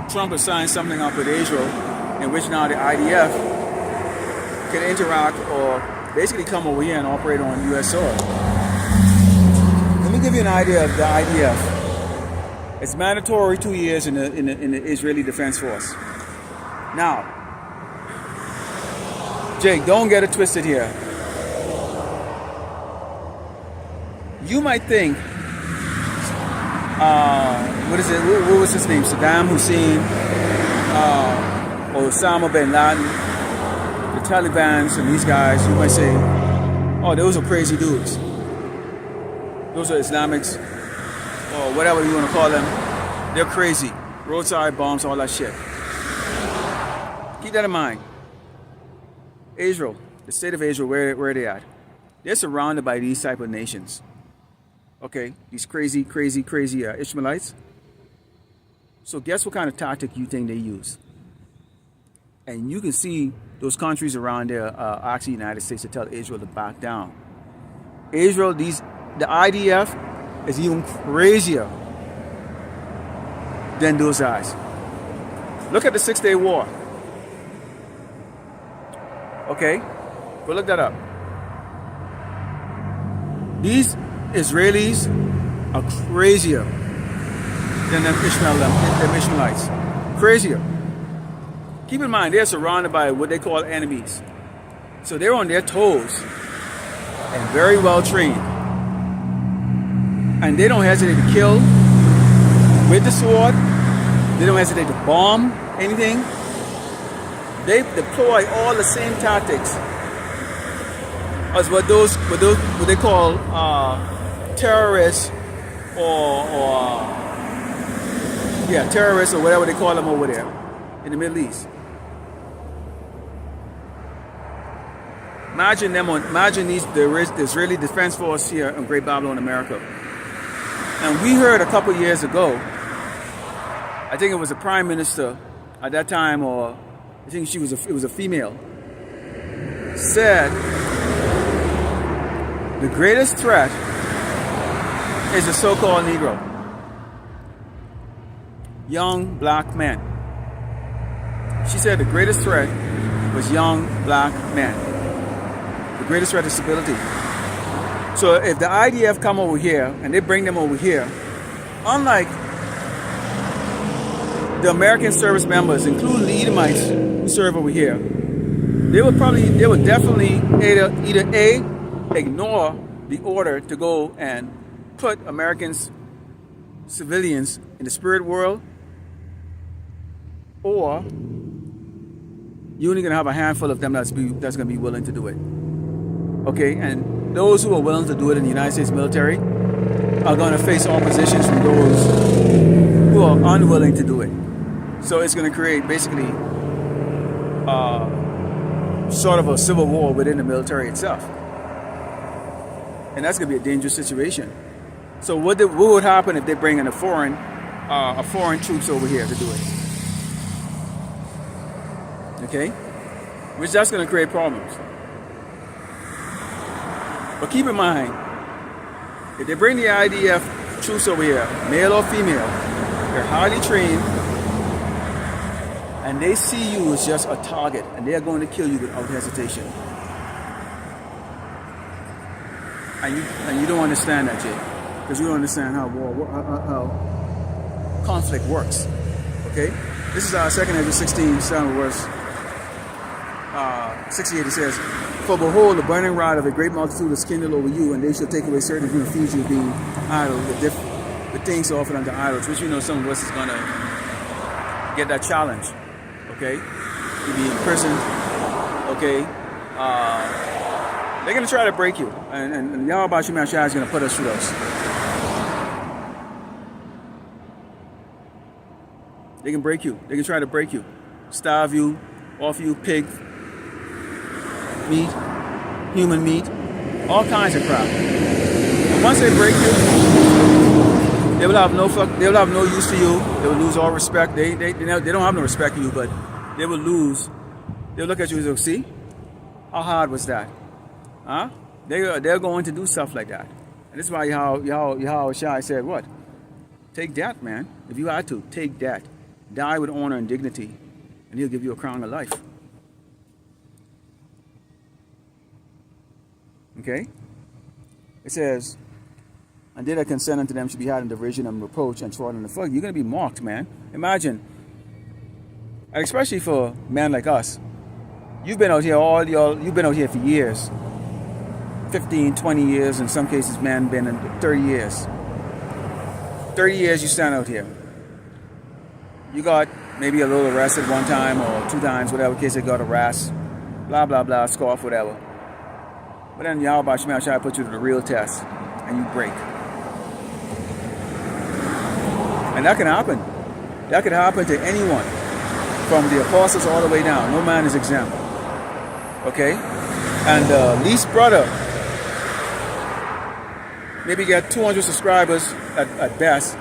Trump has signed something up with Israel in which now the IDF can interact or basically come over here and operate on U.S. soil. Let me give you an idea of the IDF. It's mandatory 2 years in the Israeli Defense Force. Now, Jake, don't get it twisted here. You might think, what was his name? Saddam Hussein, or Osama bin Laden, the Taliban, and these guys. You might say, oh, those are crazy dudes. Those are Islamics, or whatever you want to call them. They're crazy. Roadside bombs, all that shit. Keep that in mind. Israel, the state of Israel, where are they at? they're surrounded by these type of nations. Okay, these crazy Ishmaelites. So guess what kind of tactic you think they use? And you can see those countries around there asking the United States to tell Israel to back down. Israel, the IDF is even crazier than those guys. Look at the 6-Day War. Okay, go look that up. These Israelis are crazier than them Ishmaelites. Crazier. Keep in mind, they're surrounded by what they call enemies. So they're on their toes and very well trained. And they don't hesitate to kill with the sword. They don't hesitate to bomb anything. They deploy all the same tactics as what they call terrorists terrorists or whatever they call them over there in the Middle East. Imagine the Israeli Defense Force here in Great Babylon, America. And we heard a couple years ago, I think it was a prime minister at that time, or I think it was a female, said the greatest threat is the so-called Negro. Young black men. She said the greatest threat was young black men. The greatest threat is stability. So if the IDF come over here and they bring them over here, unlike the American service members, including the Edomites who serve over here, they would definitely either A, ignore the order to go and put Americans, civilians in the spirit world, or you're only going to have a handful of them that's going to be willing to do it. Okay, and those who are willing to do it in the United States military are going to face oppositions from those who are unwilling to do it. So it's going to create basically sort of a civil war within the military itself. And that's going to be a dangerous situation. So what would happen if they bring in a foreign troops over here to do it? Okay? Which that's going to create problems. But keep in mind, if they bring the IDF troops over here, male or female, they're highly trained, and they see you as just a target, and they are going to kill you without hesitation. And you don't understand that, Jay, because you don't understand how conflict works. Okay? This is our 2 Ezra 16, 7 verse 68. It says, "For behold, the burning rod of a great multitude is kindled over you, and they shall take away certain of you and feed you, being idle, with things offered unto idols," which some of us is going to get that challenge. Okay? To be in prison. Okay? They're going to try to break you. And Yahweh Shema Shai is going to put us through those. They can break you. They can try to break you. Starve you. Offer you pig meat. Human meat. All kinds of crap. And once they break you, they will have no use to you. They will lose all respect. They don't have no respect for you, but they will lose. They'll look at you and say, "See? How hard was that?" Huh? They're going to do stuff like that. And this is why Yahweh Shai said, what? Take that, man. If you had to, take that. Die with honor and dignity, and he'll give you a crown of life. Okay? It says, "And they that consent unto them should be had in derision and reproach and trodden in the foot." You're going to be mocked, man. Imagine. And especially for men like us. You've been out here for years. 15, 20 years, in some cases, man, been in 30 years. 30 years you stand out here. You got maybe a little arrested one time or two times, whatever case they got harassed, blah, blah, blah, scoff, whatever. But then Yahweh Shema Shai put you to the real test, and you break. And that can happen. That could happen to anyone, from the apostles all the way down. No man is exempt. Okay? And the least brother maybe get 200 subscribers at best,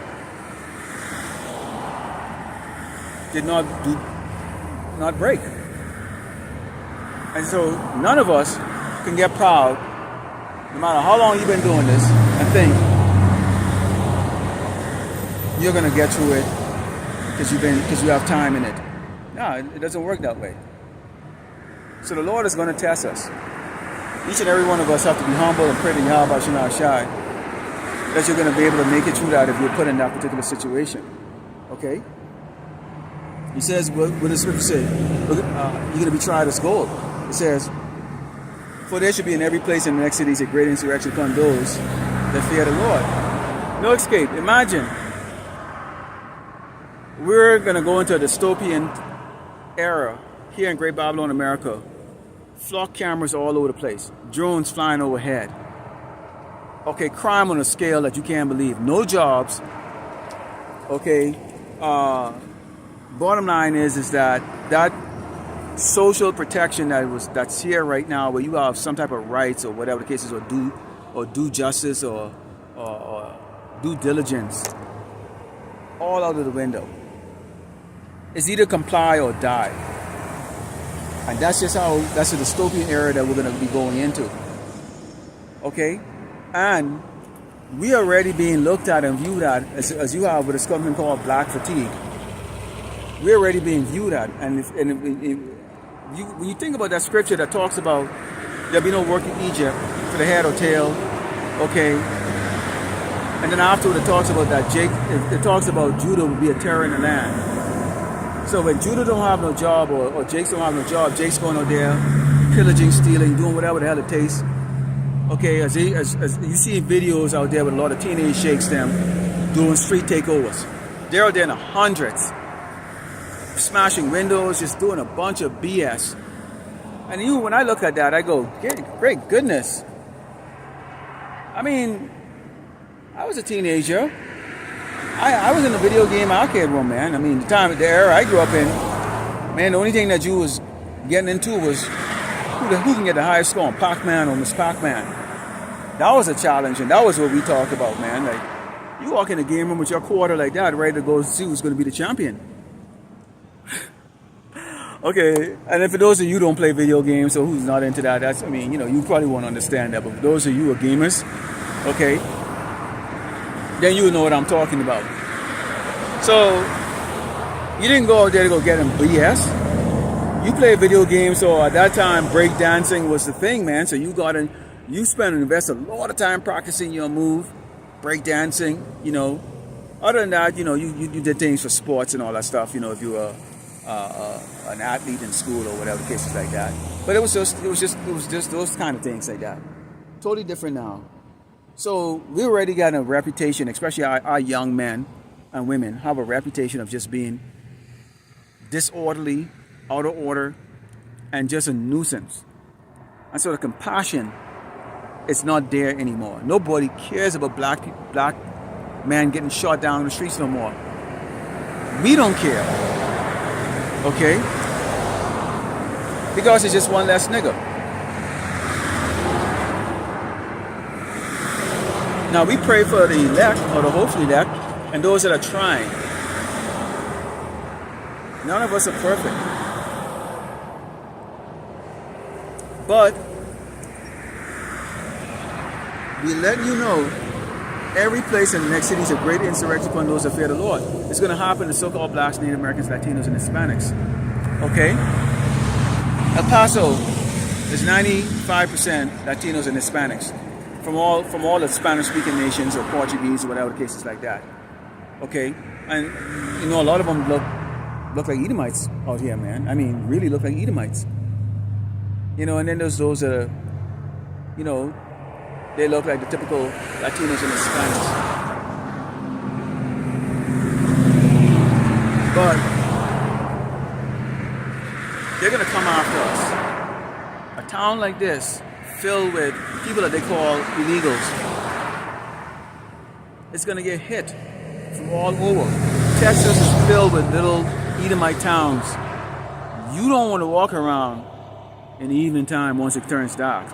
did not break. And so none of us can get proud, no matter how long you've been doing this, and think you're gonna get through it because you have time in it. No, it doesn't work that way. So the Lord is going to test us. Each and every one of us have to be humble and pray to Yahweh Shema Shai that you're going to be able to make it through that if you're put in that particular situation. Okay? He says, what does the scripture say? You're going to be tried as gold. It says, for there should be in every place in the next cities a great insurrection upon those that fear the Lord. No escape. Imagine we're going to go into a dystopian era here in Great Babylon, America. Flock cameras all over the place. Drones flying overhead. Okay, crime on a scale that you can't believe. No jobs. Okay. Bottom line is that social protection that's here right now, where you have some type of rights or whatever the case is, or due justice or due diligence, all out of the window. It's either comply or die. And that's a dystopian era that we're going to be going into. Okay? And we are already being looked at and viewed at, as you have with something called black fatigue. We're already being viewed at. And when you think about that scripture that talks about there'll be no work in Egypt for the head or tail, okay? And then afterward it talks about that it talks about Judah will be a terror in the land. So when Judah don't have no job or Jake's don't have no job, Jake's going out there pillaging, stealing, doing whatever the hell it takes. Okay, as you see videos out there with a lot of teenage sheiks them doing street takeovers. They're out there in the hundreds, smashing windows, just doing a bunch of BS. And even when I look at that, I go, great goodness. I mean, I was a teenager. I was in the video game arcade room, man. I mean, the era I grew up in, man, the only thing that you was getting into was who can get the highest score on Pac-Man or Miss Pac-Man. That was a challenge, and that was what we talked about, man. Like, you walk in the game room with your quarter like that, ready to go see who's going to be the champion. Okay, and then for those of you who don't play video games or who's not into that, you probably won't understand that. But for those of you who are gamers, okay, then you know what I'm talking about. So, you didn't go out there to go get them BS. You play video games, so at that time, break dancing was the thing, man. So you spent and invest a lot of time practicing your move, break dancing, Other than that, you did things for sports and all that stuff, if you were an athlete in school or whatever the case is like that. But it was just those kind of things like that. Totally different now. So we already got a reputation, especially our young men and women have a reputation of just being disorderly, out of order, and just a nuisance. And so the compassion is not there anymore. Nobody cares about black men getting shot down in the streets no more. We don't care. Okay? Because it's just one less nigga. Now we pray for the elect, or the hopefully elect, and those that are trying. None of us are perfect. But we let you know every place in the next city is a great insurrection upon those that fear the Lord. It's going to happen to so-called blacks, Native Americans, Latinos, and Hispanics. Okay? El Paso is 95% Latinos and Hispanics from all the Spanish-speaking nations or Portuguese or whatever the case is like that. Okay? And, a lot of them look like Edomites out here, man. I mean, really look like Edomites. And then there's those that are, they look like the typical Latinos and Hispanics. But they're going to come after us. A town like this, filled with people that they call illegals, it's going to get hit from all over. Texas is filled with little Edomite towns. You don't want to walk around in the evening time once it turns dark.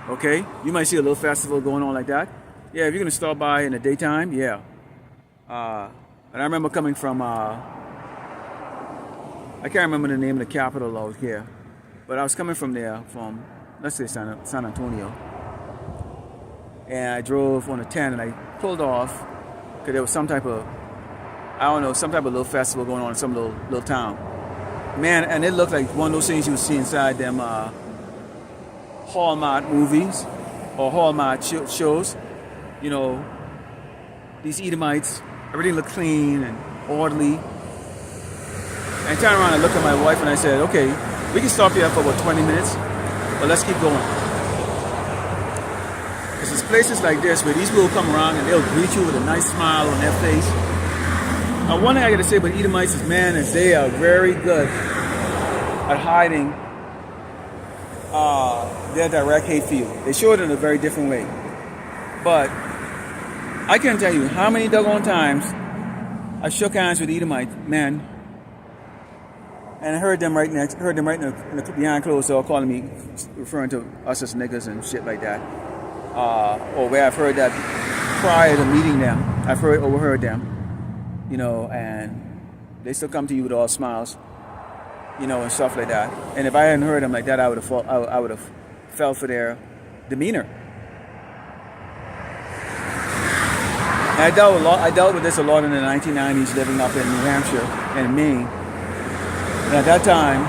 Okay? You might see a little festival going on like that. Yeah, if you're gonna stop by in the daytime, yeah. And I remember coming from I can't remember the name of the capital out here, but I was coming from there, from let's say San Antonio, and I drove on a 10 and I pulled off because there was some type of, I don't know, some type of little festival going on in some little town. Man, and it looked like one of those things you would see inside them Hallmark movies or Hallmark shows. You know, these Edomites, everything looked clean and orderly. I turned around and looked at my wife and I said, okay, we can stop here for about 20 minutes, but let's keep going. Because there's places like this where these people come around and they'll greet you with a nice smile on their face. Now, one thing I got to say about Edomites is, man, is they are very good at hiding their direct hate for you. They show it in a very different way. But I can't tell you how many doggone times I shook hands with Edomites, man, and I heard them right in the behind closed door calling me, referring to us as niggas and shit like that. Or where I've heard that prior to meeting them, I've overheard them, you know, and they still come to you with all smiles, you know, and stuff like that. And if I hadn't heard them like that, I would have fell for their demeanor. And I dealt with this a lot in the 1990s, living up in New Hampshire and Maine. And at that time,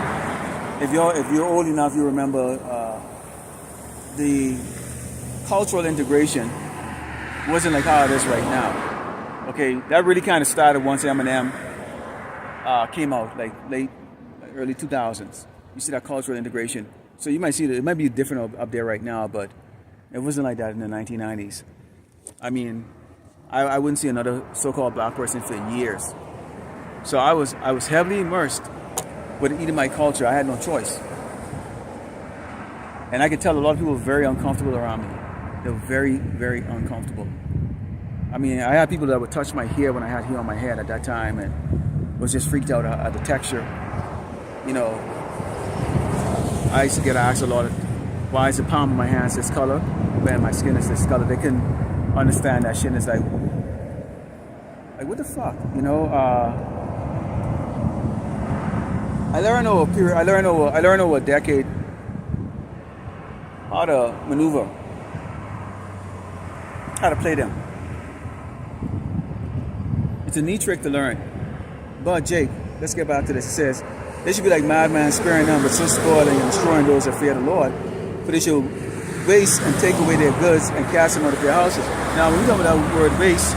if you're old enough, you remember the cultural integration wasn't like how it is right now. Okay, that really kind of started once Eminem came out, like early 2000s. You see that cultural integration. So you might see that it might be different up there right now, but it wasn't like that in the 1990s. I mean, I wouldn't see another so-called black person for years. So I was heavily immersed with the Edomite culture. I had no choice. And I could tell a lot of people were very uncomfortable around me. They were very, very uncomfortable. I mean, I had people that would touch my hair when I had hair on my head at that time and was just freaked out at the texture. You know, I used to get asked a lot of, why is the palm of my hands this color when my skin is this color? They couldn't understand that shit. It's like what the fuck, you know? I learned over a decade how to maneuver, how to play them. It's a neat trick to learn. But Jake, let's get back to this. It says, they should be like madmen, sparing them, but so spoiling and destroying those that fear the Lord. For they shall waste and take away their goods and cast them out of their houses. Now, when we talk about that word waste,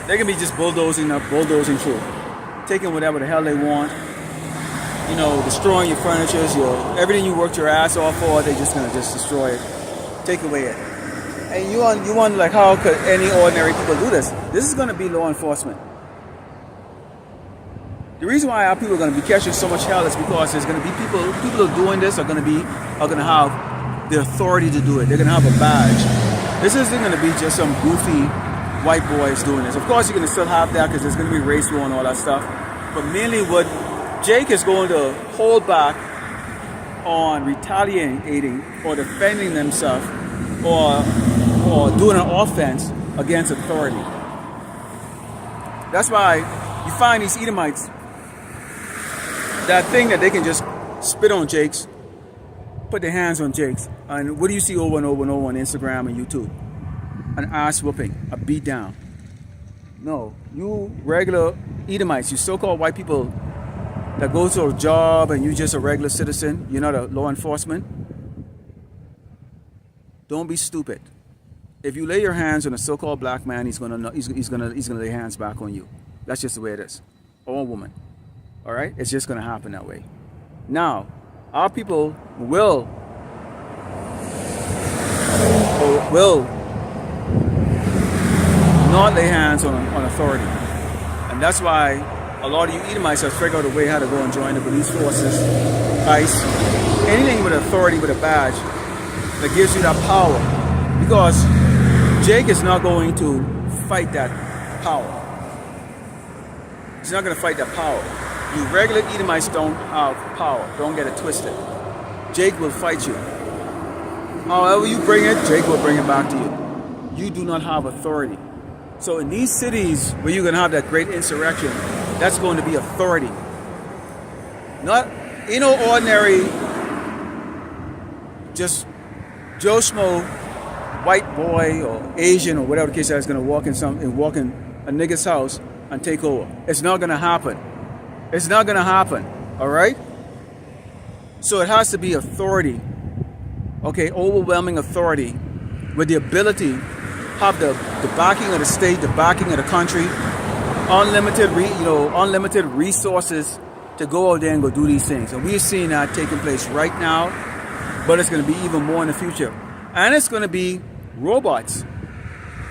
they can be just bulldozing through, taking whatever the hell they want, you know, destroying your furniture, everything you worked your ass off for. They're just gonna just destroy it, take away it. And you wonder, like, how could any ordinary people do this? This is gonna be law enforcement. The reason why our people are going to be catching so much hell is because there's going to be people who are doing this are going to have the authority to do it. They're going to have a badge. This isn't going to be just some goofy white boys doing this. Of course, you're going to still have that because there's going to be race war and all that stuff. But mainly what Jake is going to hold back on retaliating or defending themselves or doing an offense against authority. That's why you find these Edomites that thing that they can just spit on Jakes, put their hands on Jakes. And what do you see over and over and over on Instagram and YouTube? An ass whooping, a beat down. No, you regular Edomites, you so-called white people that go to a job and you're just a regular citizen, you're not a law enforcement. Don't be stupid. If you lay your hands on a so-called black man, he's gonna lay hands back on you. That's just the way it is. Or a woman. All right? It's just going to happen that way. Now, our people will not lay hands on authority. And that's why a lot of you Edomites have figured out a way how to go and join the police forces, ICE, anything with authority, with a badge that gives you that power. Because Jake is not going to fight that power. He's not going to fight that power. You regular Edomites don't have power. Don't get it twisted. Jake will fight you. However you bring it, Jake will bring it back to you. You do not have authority. So in these cities where you're going to have that great insurrection, that's going to be authority. Not, ordinary, just Joe Schmo, white boy or Asian or whatever the case is going to walk in a nigga's house and take over. It's not going to happen. It's not going to happen. All right? So it has to be authority. Okay, overwhelming authority with the ability, have the backing of the state, the backing of the country, unlimited resources to go out there and go do these things. And we're seeing that taking place right now, but it's going to be even more in the future. And it's going to be robots,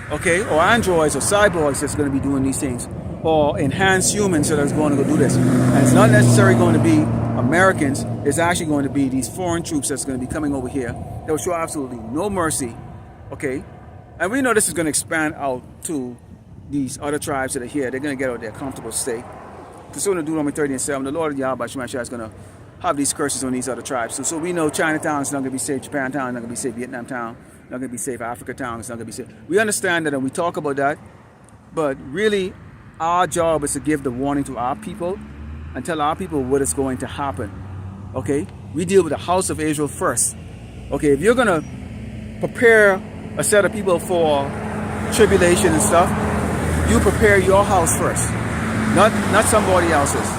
okay, or androids or cyborgs that's going to be doing these things, or enhanced humans that are going to go do this. And it's not necessarily going to be Americans. It's actually going to be these foreign troops that's going to be coming over here. They'll show absolutely no mercy, okay? And we know this is going to expand out to these other tribes that are here. They're going to get out their comfortable state. Concerning Deuteronomy 30:7, the Lord Yahweh Shemashah is going to have these curses on these other tribes. So we know Chinatown is not going to be safe, Japantown is not going to be safe, Vietnam town not going to be safe, Africa town is not going to be safe. We understand that and we talk about that, but really our job is to give the warning to our people and tell our people what is going to happen. Okay? We deal with the house of Israel first. Okay, if you're going to prepare a set of people for tribulation and stuff, you prepare your house first, not somebody else's.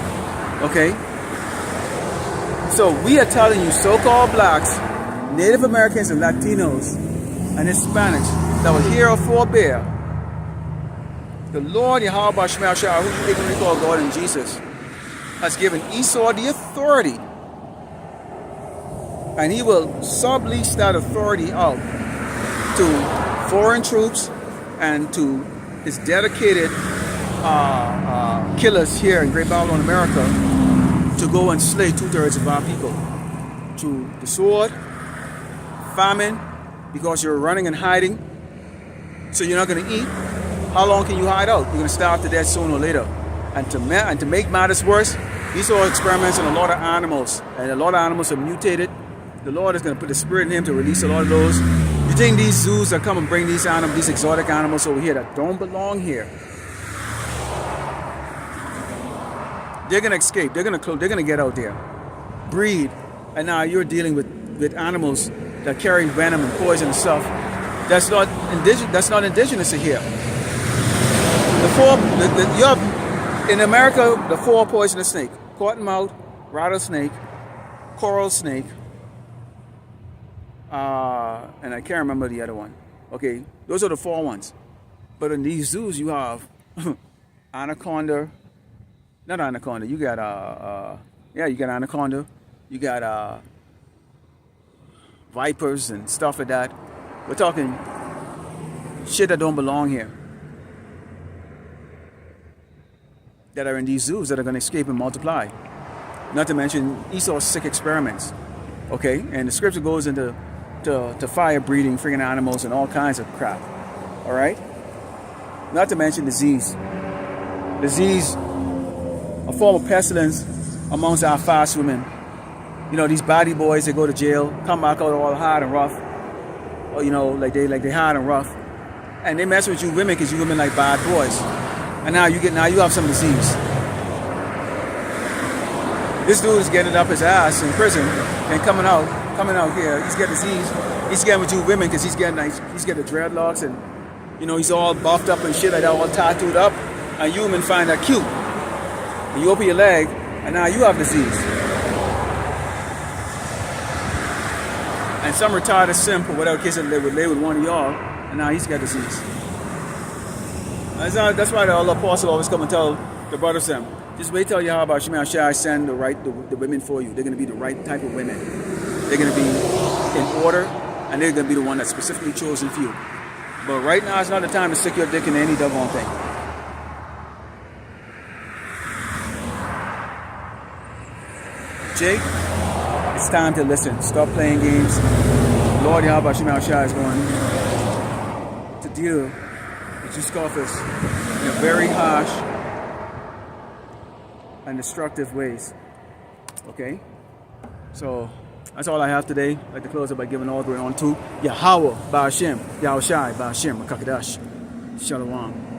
Okay? So we are telling you, so-called blacks, Native Americans and Latinos and Hispanics that will hear or forbear, the Lord Yahweh Shemashah, who you ignorantly call God and Jesus, has given Esau the authority, and he will sublease that authority out to foreign troops and to his dedicated killers here in Great Babylon, America, to go and slay 2/3 of our people through the sword, famine, because you're running and hiding, so you're not going to eat. How long can you hide out? You're going to starve to death sooner or later. And to make matters worse, Esau experiments on a lot of animals, and a lot of animals are mutated. The Lord is going to put the spirit in him to release a lot of those. You think these zoos that come and bring these animals, these exotic animals over here that don't belong here, they're going to escape. They're going to get out there, breed, and now you're dealing with animals that carry venom and poison and stuff. That's not indigenous to here. You have in America the 4 poisonous snake: cottonmouth, rattlesnake, coral snake, and I can't remember the other one. Okay, those are the 4 ones. But in these zoos you have anaconda. Not anaconda. You got you got anaconda. You got vipers and stuff like that. We're talking shit that don't belong here, that are in these zoos that are going to escape and multiply. Not to mention Esau's sick experiments. Okay, and the scripture goes into fire breeding freaking animals and all kinds of crap. All right. Not to mention disease, a form of pestilence amongst our fast women. You know, these body boys, they go to jail, come back out all hard and rough, or like they hard and rough, and they mess with you women because you women like bad boys, and now you have some disease. This dude is getting up his ass in prison and coming out here. He's getting disease. He's getting with you women because he's getting dreadlocks and he's all buffed up and shit like that, all tattooed up, and you women find that cute. And you open your leg, and now you have disease. And some retarded simp or whatever case they would lay with one of y'all, and now he's got disease. That's why the apostle always come and tell the brothers them, just wait till Yahweh Shemashah send the women for you. They're going to be the right type of women. They're going to be in order, and they're going to be the one that's specifically chosen for you. But right now, it's not the time to stick your dick in any doggone thing. Jake, it's time to listen. Stop playing games. Lord Yahweh Shemashah is going to deal with you scoffers in a very harsh and destructive ways. Okay? So, That's all I have today. I'd like to close it by giving all the way on to Yahweh Ba'Hashem, Yahushai Ba'Hashem, Makakadash. Shalom.